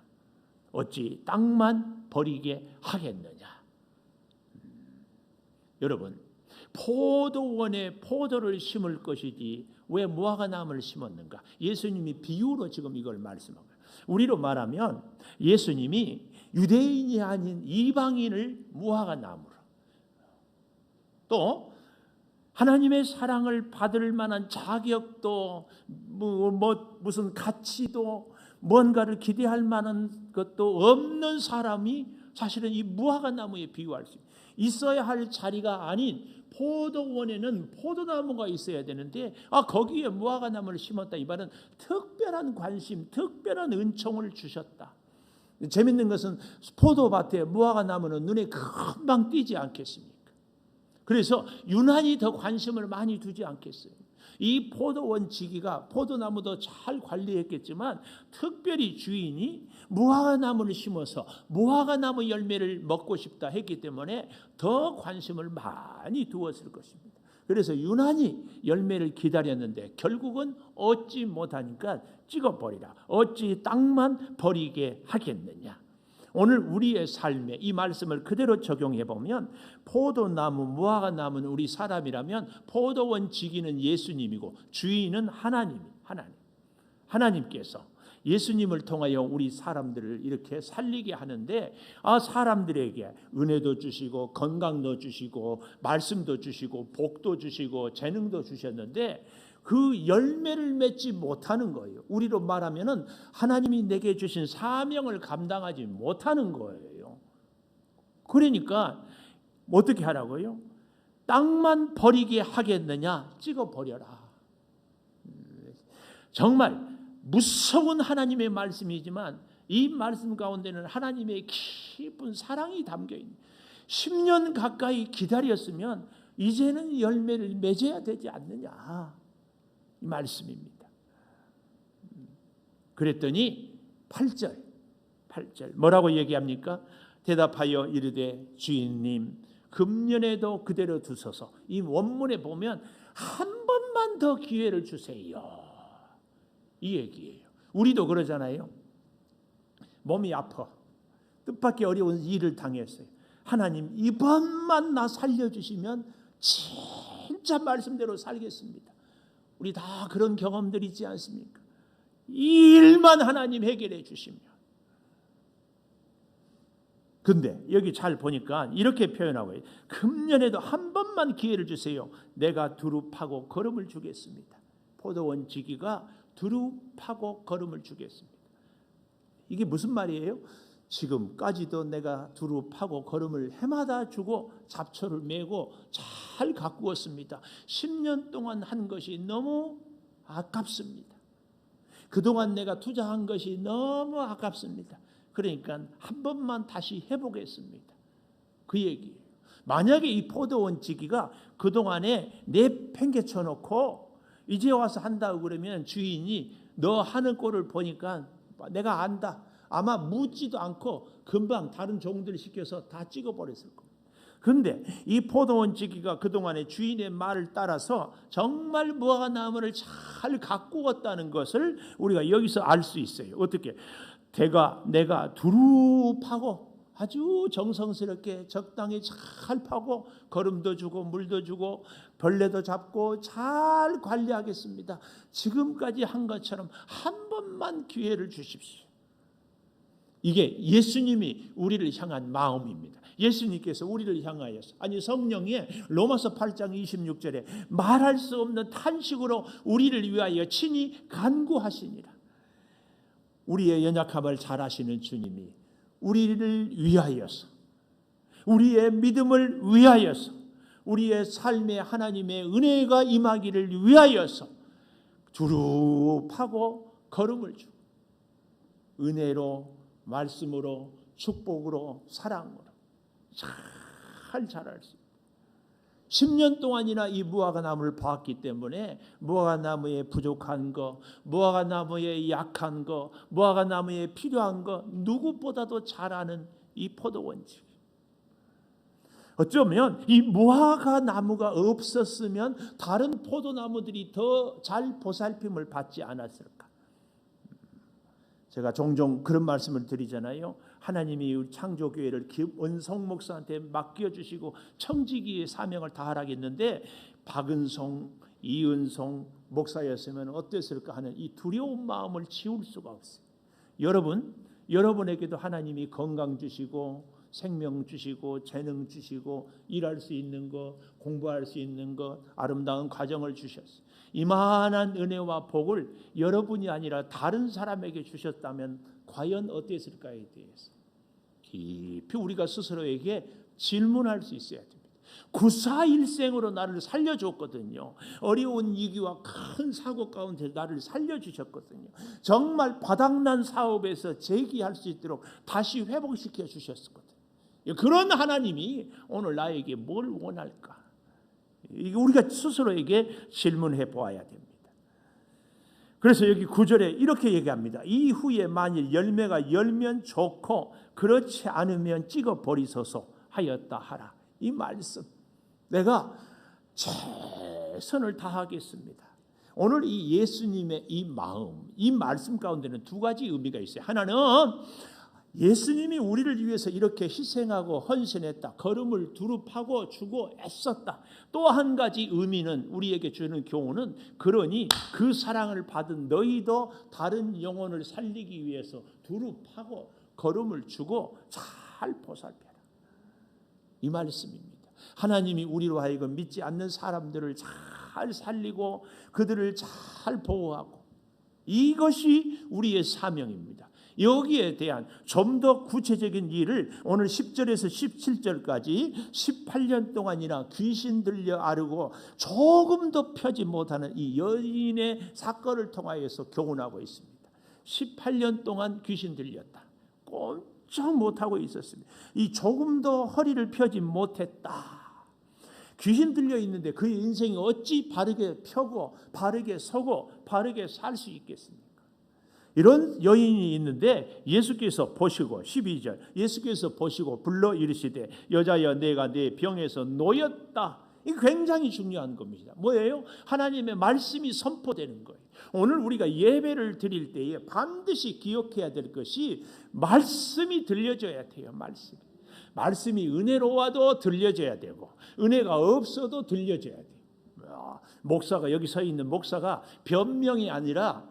어찌 땅만 버리게 하겠느냐. 여러분, 포도원에 포도를 심을 것이지 왜 무화과 나무를 심었는가? 예수님이 비유로 지금 이걸 말씀한 거예요. 우리로 말하면 예수님이 유대인이 아닌 이방인을 무화과 나무로, 또 하나님의 사랑을 받을 만한 자격도 무슨 가치도 뭔가를 기대할 만한 것도 없는 사람이 사실은 이 무화과 나무에 비유할 수 있어야 할 자리가 아닌 포도원에는 포도나무가 있어야 되는데 거기에 무화과 나무를 심었다. 이 말은 특별한 관심, 특별한 은총을 주셨다. 재밌는 것은 포도밭에 무화과 나무는 눈에 금방 띄지 않겠습니까? 그래서 유난히 더 관심을 많이 두지 않겠어요. 이 포도원 지기가 포도나무도 잘 관리했겠지만 특별히 주인이 무화과 나무를 심어서 무화과 나무 열매를 먹고 싶다 했기 때문에 더 관심을 많이 두었을 것입니다. 그래서 유난히 열매를 기다렸는데 결국은 얻지 못하니까 찍어버리라. 어찌 땅만 버리게 하겠느냐. 오늘 우리의 삶에 이 말씀을 그대로 적용해 보면 포도나무, 무화과 나무는 우리 사람이라면 포도원 지기는 예수님이고 주인은 하나님께서 예수님을 통하여 우리 사람들을 이렇게 살리게 하는데 사람들에게 은혜도 주시고 건강도 주시고 말씀도 주시고 복도 주시고 재능도 주셨는데 그 열매를 맺지 못하는 거예요. 우리로 말하면은 하나님이 내게 주신 사명을 감당하지 못하는 거예요. 그러니까 어떻게 하라고요? 땅만 버리게 하겠느냐? 찍어버려라. 정말 무서운 하나님의 말씀이지만 이 말씀 가운데는 하나님의 깊은 사랑이 담겨 있는, 10년 가까이 기다렸으면 이제는 열매를 맺어야 되지 않느냐, 이 말씀입니다. 그랬더니 8절 뭐라고 얘기합니까? 대답하여 이르되 주인님 금년에도 그대로 두소서. 이 원문에 보면 한 번만 더 기회를 주세요, 이 얘기예요. 우리도 그러잖아요. 몸이 아파, 뜻밖의 어려운 일을 당했어요. 하나님 이번만 나 살려주시면 진짜 말씀대로 살겠습니다. 우리 다 그런 경험들 있지 않습니까? 이 일만 하나님 해결해 주시면. 근데 여기 잘 보니까 이렇게 표현하고 있어요. 금년에도 한 번만 기회를 주세요. 내가 두루 파고 거름을 주겠습니다. 포도원 지기가 두루 파고 거름을 주겠습니다. 이게 무슨 말이에요? 지금까지도 내가 두루 파고 거름을 해마다 주고 잡초를 메고 잘 가꾸었습니다. 10년 동안 한 것이 너무 아깝습니다. 그동안 내가 투자한 것이 너무 아깝습니다. 그러니까 한 번만 다시 해보겠습니다, 그 얘기예요. 만약에 이 포도원 지기가 그동안에 내팽개쳐 놓고 이제 와서 한다고 그러면 주인이 너 하는 꼴을 보니까 내가 안다, 아마 묻지도 않고 금방 다른 종들 시켜서 다 찍어버렸을 겁니다. 그런데 이 포도원 지기가 그동안에 주인의 말을 따라서 정말 무화과나무를 잘 가꾸었다는 것을 우리가 여기서 알 수 있어요. 어떻게? 내가 두루 파고 아주 정성스럽게 적당히 잘 파고 거름도 주고 물도 주고 벌레도 잡고 잘 관리하겠습니다. 지금까지 한 것처럼 한 번만 기회를 주십시오. 이게 예수님이 우리를 향한 마음입니다. 예수님께서 우리를 향하여서, 아니 성령이 로마서 8장 26절에 말할 수 없는 탄식으로 우리를 위하여 친히 간구하시니라. 우리의 연약함을 잘 아시는 주님이 우리를 위하여서, 우리의 믿음을 위하여서, 우리의 삶에 하나님의 은혜가 임하기를 위하여서 두루 파고 거름을 주고 은혜로, 말씀으로, 축복으로, 사랑으로 잘 자랄 수 있습니다. 10년 동안이나 이 무화과나무를 봤기 때문에 무화과나무에 부족한 거, 무화과나무에 약한 거, 무화과나무에 필요한 거 누구보다도 잘 아는 이 포도원지. 어쩌면 이 무화과나무가 없었으면 다른 포도나무들이 더 잘 보살핌을 받지 않았을까. 제가 종종 그런 말씀을 드리잖아요. 하나님이 창조교회를 김은성 목사한테 맡겨주시고 청지기의 사명을 다하라겠는데 박은성, 이은성 목사였으면 어땠을까 하는 이 두려운 마음을 지울 수가 없어요. 여러분에게도 하나님이 건강 주시고 생명 주시고 재능 주시고 일할 수 있는 것, 공부할 수 있는 것, 아름다운 가정을 주셨어요. 이만한 은혜와 복을 여러분이 아니라 다른 사람에게 주셨다면 과연 어땠을까에 대해서 깊이 우리가 스스로에게 질문할 수 있어야 됩니다. 구사일생으로 나를 살려줬거든요. 어려운 위기와 큰 사고 가운데 나를 살려주셨거든요. 정말 바닥난 사업에서 재기할 수 있도록 다시 회복시켜 주셨거든요. 그런 하나님이 오늘 나에게 뭘 원할까? 이거 우리가 스스로에게 질문해 보아야 됩니다. 그래서 여기 9절에 이렇게 얘기합니다. 이후에 만일 열매가 열면 좋고 그렇지 않으면 찍어버리소서 하였다 하라. 이 말씀 내가 최선을 다하겠습니다. 오늘 이 예수님의 이 마음, 이 말씀 가운데는 두 가지 의미가 있어요. 하나는 예수님이 우리를 위해서 이렇게 희생하고 헌신했다. 거름을 두루 파고 주고 애썼다. 또 한 가지 의미는 우리에게 주는 교훈은 그러니 그 사랑을 받은 너희도 다른 영혼을 살리기 위해서 두루 파고 거름을 주고 잘 보살펴라. 이 말씀입니다. 하나님이 우리로 하여금 믿지 않는 사람들을 잘 살리고 그들을 잘 보호하고 이것이 우리의 사명입니다. 여기에 대한 좀 더 구체적인 일을 오늘 10절에서 17절까지 18년 동안이나 귀신 들려 앓고 조금도 펴지 못하는 이 여인의 사건을 통하여서 교훈하고 있습니다. 18년 동안 귀신 들렸다. 쭉 못하고 있었습니다. 이 조금도 허리를 펴지 못했다. 귀신 들려 있는데 그의 인생이 어찌 바르게 펴고 바르게 서고 바르게 살 수 있겠습니까? 이런 여인이 있는데 예수께서 보시고 12절 예수께서 보시고 불러 이르시되 여자여 내가 내 병에서 놓였다. 이게 굉장히 중요한 겁니다. 뭐예요? 하나님의 말씀이 선포되는 거예요. 오늘 우리가 예배를 드릴 때에 반드시 기억해야 될 것이 말씀이 들려져야 돼요. 말씀이 은혜로 와도 들려져야 되고 은혜가 없어도 들려져야 돼요. 목사가 여기 서 있는 목사가 변명이 아니라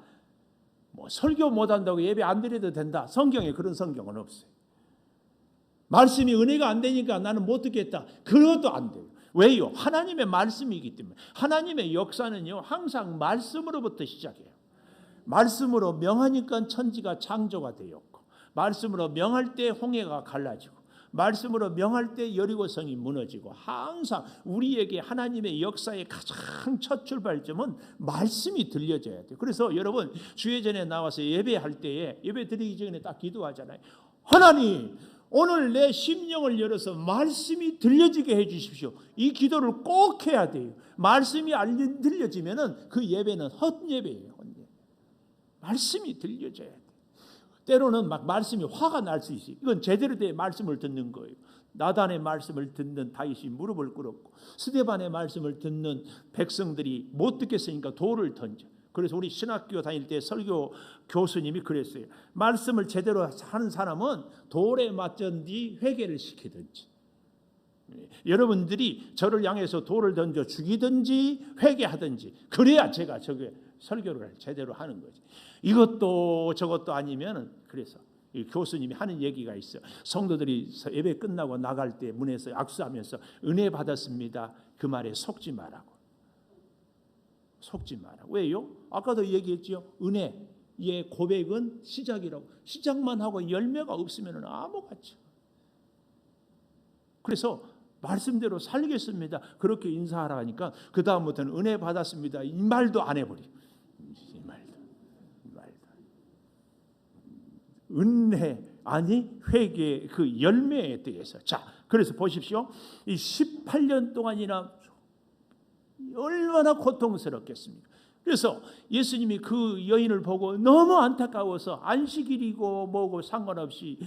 설교 못한다고 예배 안 드려도 된다. 성경에 그런 성경은 없어요. 말씀이 은혜가 안 되니까 나는 못 듣겠다. 그것도 안 돼요. 왜요? 하나님의 말씀이기 때문에. 하나님의 역사는요 항상 말씀으로부터 시작해요. 말씀으로 명하니까 천지가 창조가 되었고 말씀으로 명할 때 홍해가 갈라지고 말씀으로 명할 때 여리고성이 무너지고 항상 우리에게 하나님의 역사의 가장 첫 출발점은 말씀이 들려져야 돼요. 그래서 여러분 주예전에 나와서 예배할 때에 예배 드리기 전에 딱 기도하잖아요. 하나님 오늘 내 심령을 열어서 말씀이 들려지게 해주십시오. 이 기도를 꼭 해야 돼요. 말씀이 안 들려지면 그 예배는 헛예배예요. 말씀이 들려져야 돼요. 때로는 막 말씀이 화가 날 수 있어요. 이건 제대로 된 말씀을 듣는 거예요. 나단의 말씀을 듣는 다윗이 무릎을 꿇었고 스데반의 말씀을 듣는 백성들이 못 듣겠으니까 돌을 던져. 그래서 우리 신학교 다닐 때 설교 교수님이 그랬어요. 말씀을 제대로 하는 사람은 돌에 맞든지 회개를 시키든지. 여러분들이 저를 향해서 돌을 던져 죽이든지 회개하든지 그래야 제가 저게 설교를 제대로 하는 거지. 이것도 저것도 아니면 그래서 이 교수님이 하는 얘기가 있어. 성도들이 예배 끝나고 나갈 때 문에서 악수하면서 은혜 받았습니다. 그 말에 속지 마라고. 속지 마라. 왜요? 아까도 얘기했죠. 은혜의 고백은 시작이라고. 시작만 하고 열매가 없으면 아무 가치. 그래서 말씀대로 살겠습니다. 그렇게 인사하라 하니까 그 다음부터는 은혜 받았습니다. 이 말도 안 해버려. 이 말도. 은혜 아니 회개 그 열매에 대해서. 자, 그래서 보십시오. 이 18년 동안이나 얼마나 고통스럽겠습니까? 그래서 예수님이 그 여인을 보고 너무 안타까워서 안식일이고 뭐고 상관없이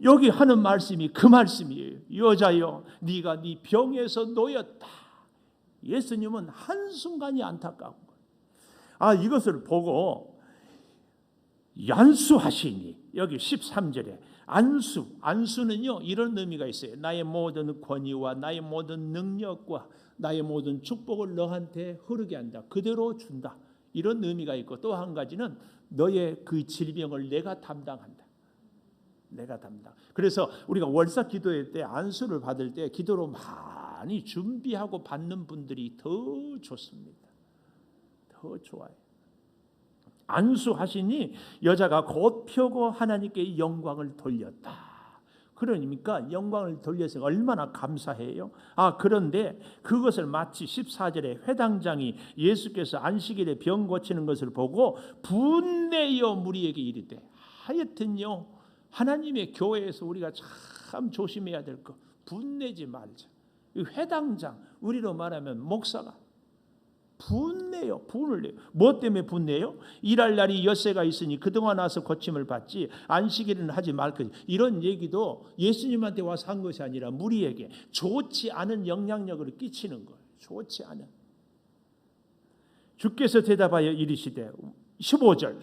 여기 하는 말씀이 그 말씀이에요. 여자여 네가 네 병에서 놓였다. 예수님은 한순간이 안타까운 거예요. 이것을 보고 안수하시니 여기 13절에 안수는요 이런 의미가 있어요. 나의 모든 권위와 나의 모든 능력과 나의 모든 축복을 너한테 흐르게 한다. 그대로 준다. 이런 의미가 있고 또 한 가지는 너의 그 질병을 내가 담당한다. 내가 담당. 그래서 우리가 월사 기도회 때 안수를 받을 때 기도로 많이 준비하고 받는 분들이 더 좋습니다. 더 좋아요. 안수하시니 여자가 곧 펴고 하나님께 영광을 돌렸다. 그러니까 영광을 돌려서 얼마나 감사해요. 그런데 그것을 마치 14절에 회당장이 예수께서 안식일에 병 고치는 것을 보고 분내어 무리에게 이르되. 하여튼요 하나님의 교회에서 우리가 참 조심해야 될 거 분내지 말자. 회당장 우리로 말하면 목사가 분내요. 분을 내요. 뭐 때문에 분내요? 일할 날이 엿새가 있으니 그동안 와서 고침을 받지 안식일은 하지 말 것이. 이런 얘기도 예수님한테 와서 한 것이 아니라 무리에게 좋지 않은 영향력을 끼치는 거예요. 좋지 않은. 주께서 대답하여 이르시되 15절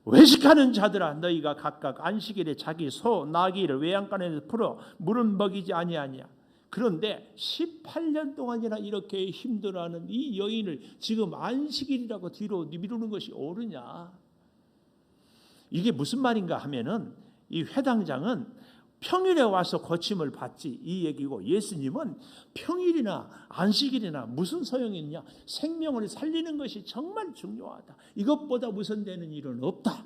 외식하는 자들아 너희가 각각 안식일에 자기 소 나귀를 외양간에서 풀어 물은 먹이지 아니하냐. 그런데 18년 동안이나 이렇게 힘들어하는 이 여인을 지금 안식일이라고 뒤로 미루는 것이 옳으냐. 이게 무슨 말인가 하면은 이 회당장은 평일에 와서 고침을 받지 이 얘기고 예수님은 평일이나 안식일이나 무슨 소용이 있냐. 생명을 살리는 것이 정말 중요하다. 이것보다 우선되는 일은 없다.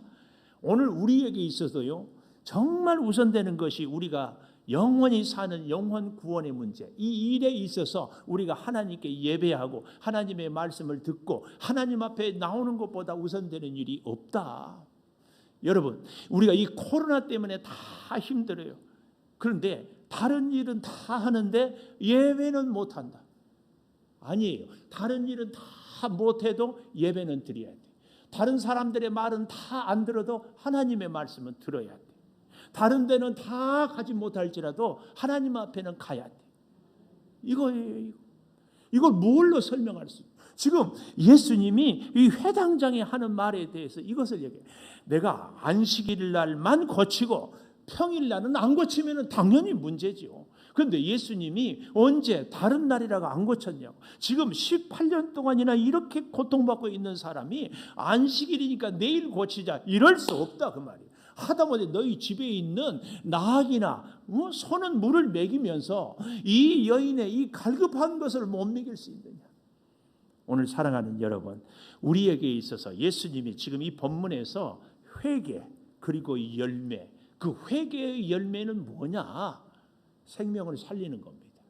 오늘 우리에게 있어서요 정말 우선되는 것이 우리가 영원히 사는 영혼 구원의 문제. 이 일에 있어서 우리가 하나님께 예배하고 하나님의 말씀을 듣고 하나님 앞에 나오는 것보다 우선되는 일이 없다. 여러분, 우리가 이 코로나 때문에 다 힘들어요. 그런데 다른 일은 다 하는데 예배는 못한다. 아니에요. 다른 일은 다 못해도 예배는 드려야 돼. 다른 사람들의 말은 다 안 들어도 하나님의 말씀은 들어야 돼. 다른 데는 다 가지 못할지라도 하나님 앞에는 가야 돼. 이거예요. 이걸 뭘로 설명할 수 있어요? 지금 예수님이 이 회당장에 하는 말에 대해서 이것을 얘기해요. 내가 안식일 날만 고치고 평일날은 안 고치면 당연히 문제지요. 그런데 예수님이 언제 다른 날이라고 안 고쳤냐고. 지금 18년 동안이나 이렇게 고통받고 있는 사람이 안식일이니까 내일 고치자 이럴 수 없다 그 말이에요. 하다못해 너희 집에 있는 나귀나 소는 물을 먹이면서 이 여인의 이 갈급한 것을 못 먹일 수 있느냐. 오늘 사랑하는 여러분, 우리에게 있어서 예수님이 지금 이 본문에서 회개 그리고 이 열매, 그 회개의 열매는 뭐냐? 생명을 살리는 겁니다.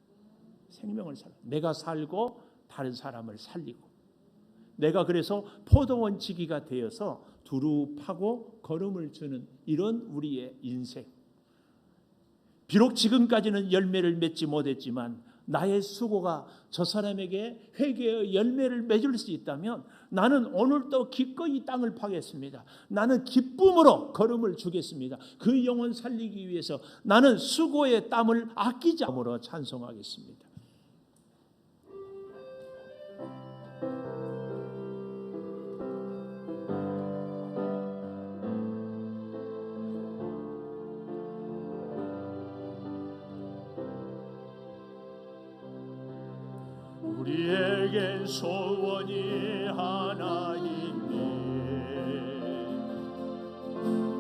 생명을 살려. 내가 살고 다른 사람을 살리고, 내가 그래서 포도원 지기가 되어서 두루 파고 걸음을 주는 이런 우리의 인생. 비록 지금까지는 열매를 맺지 못했지만 나의 수고가 저 사람에게 회개의 열매를 맺을 수 있다면 나는 오늘도 기꺼이 땅을 파겠습니다. 나는 기쁨으로 걸음을 주겠습니다. 그 영혼 살리기 위해서 나는 수고의 땀을 아끼지 않으로 찬송하겠습니다. 우리에겐 소원이 하나 있네.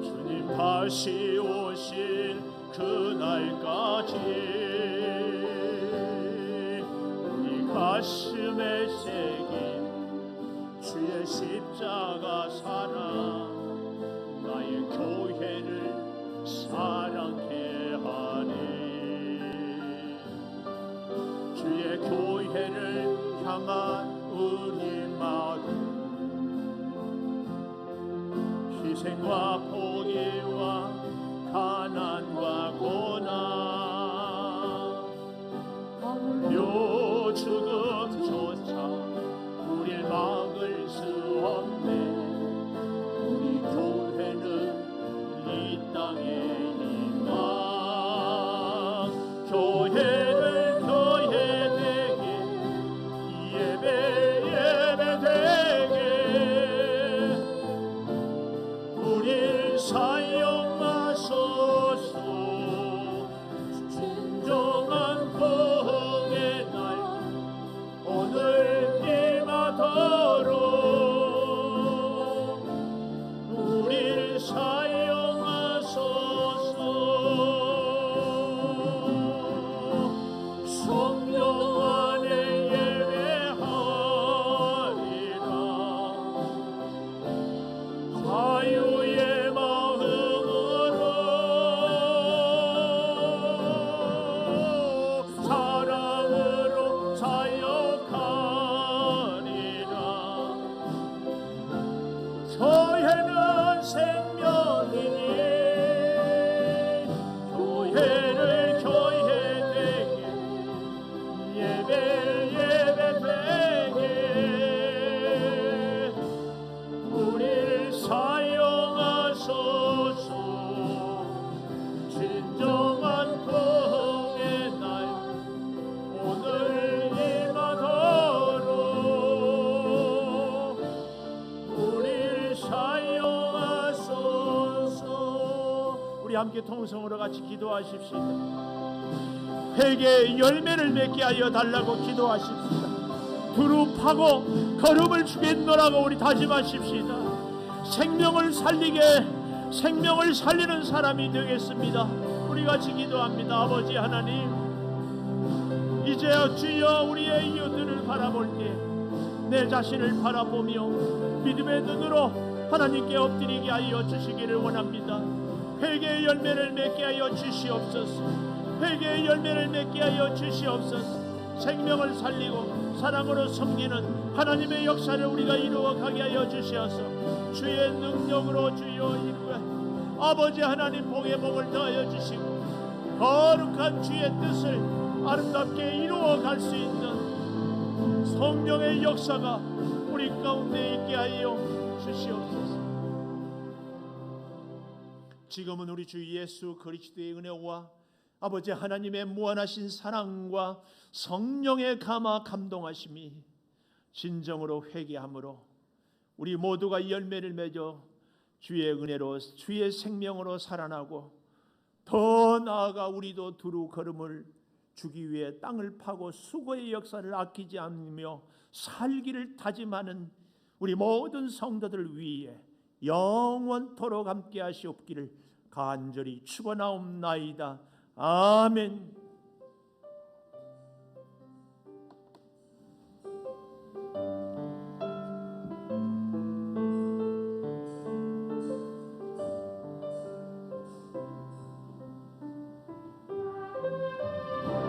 주님 다시 오실 그날까지 우리 가슴에 새긴 주의 십자가 사랑 나의 교회를 사랑케 하네. 주의 교회를 향한 우리 마음 희생과 포기와 가난과 고난 요 죽음조차 우릴 막을 수 없네. 우리 교회는 이 땅의 희망. 교회를 함께 통성으로 같이 기도하십시다. 회개의 열매를 맺게 하여 달라고 기도하십시다. 두루 파고 걸음을 주겠노라고 우리 다짐하십시다. 생명을 살리게 생명을 살리는 사람이 되겠습니다. 우리 같이 기도합니다. 아버지 하나님, 이제야 주여 우리의 이웃들을 바라볼 때 내 자신을 바라보며 믿음의 눈으로 하나님께 엎드리게 하여 주시기를 원합니다. 회개의 열매를 맺게 하여 주시옵소서. 회개의 열매를 맺게 하여 주시옵소서. 생명을 살리고 사랑으로 섬기는 하나님의 역사를 우리가 이루어가게 하여 주시어서 주의 능력으로 주여 이루어 아버지 하나님 복의 복을 더하여 주시고 거룩한 주의 뜻을 아름답게 이루어갈 수 있는 성령의 역사가 우리 가운데 있게 하여 주시옵소서. 지금은 우리 주 예수 그리스도의 은혜와 아버지 하나님의 무한하신 사랑과 성령의 감화 감동하심이 진정으로 회개함으로 우리 모두가 열매를 맺어 주의 은혜로 주의 생명으로 살아나고 더 나아가 우리도 두루 걸음을 주기 위해 땅을 파고 수고의 역사를 아끼지 않으며 살기를 다짐하는 우리 모든 성도들 위해 영원토록 함께 하시옵기를 간절히 축원하옵나이다. 아멘.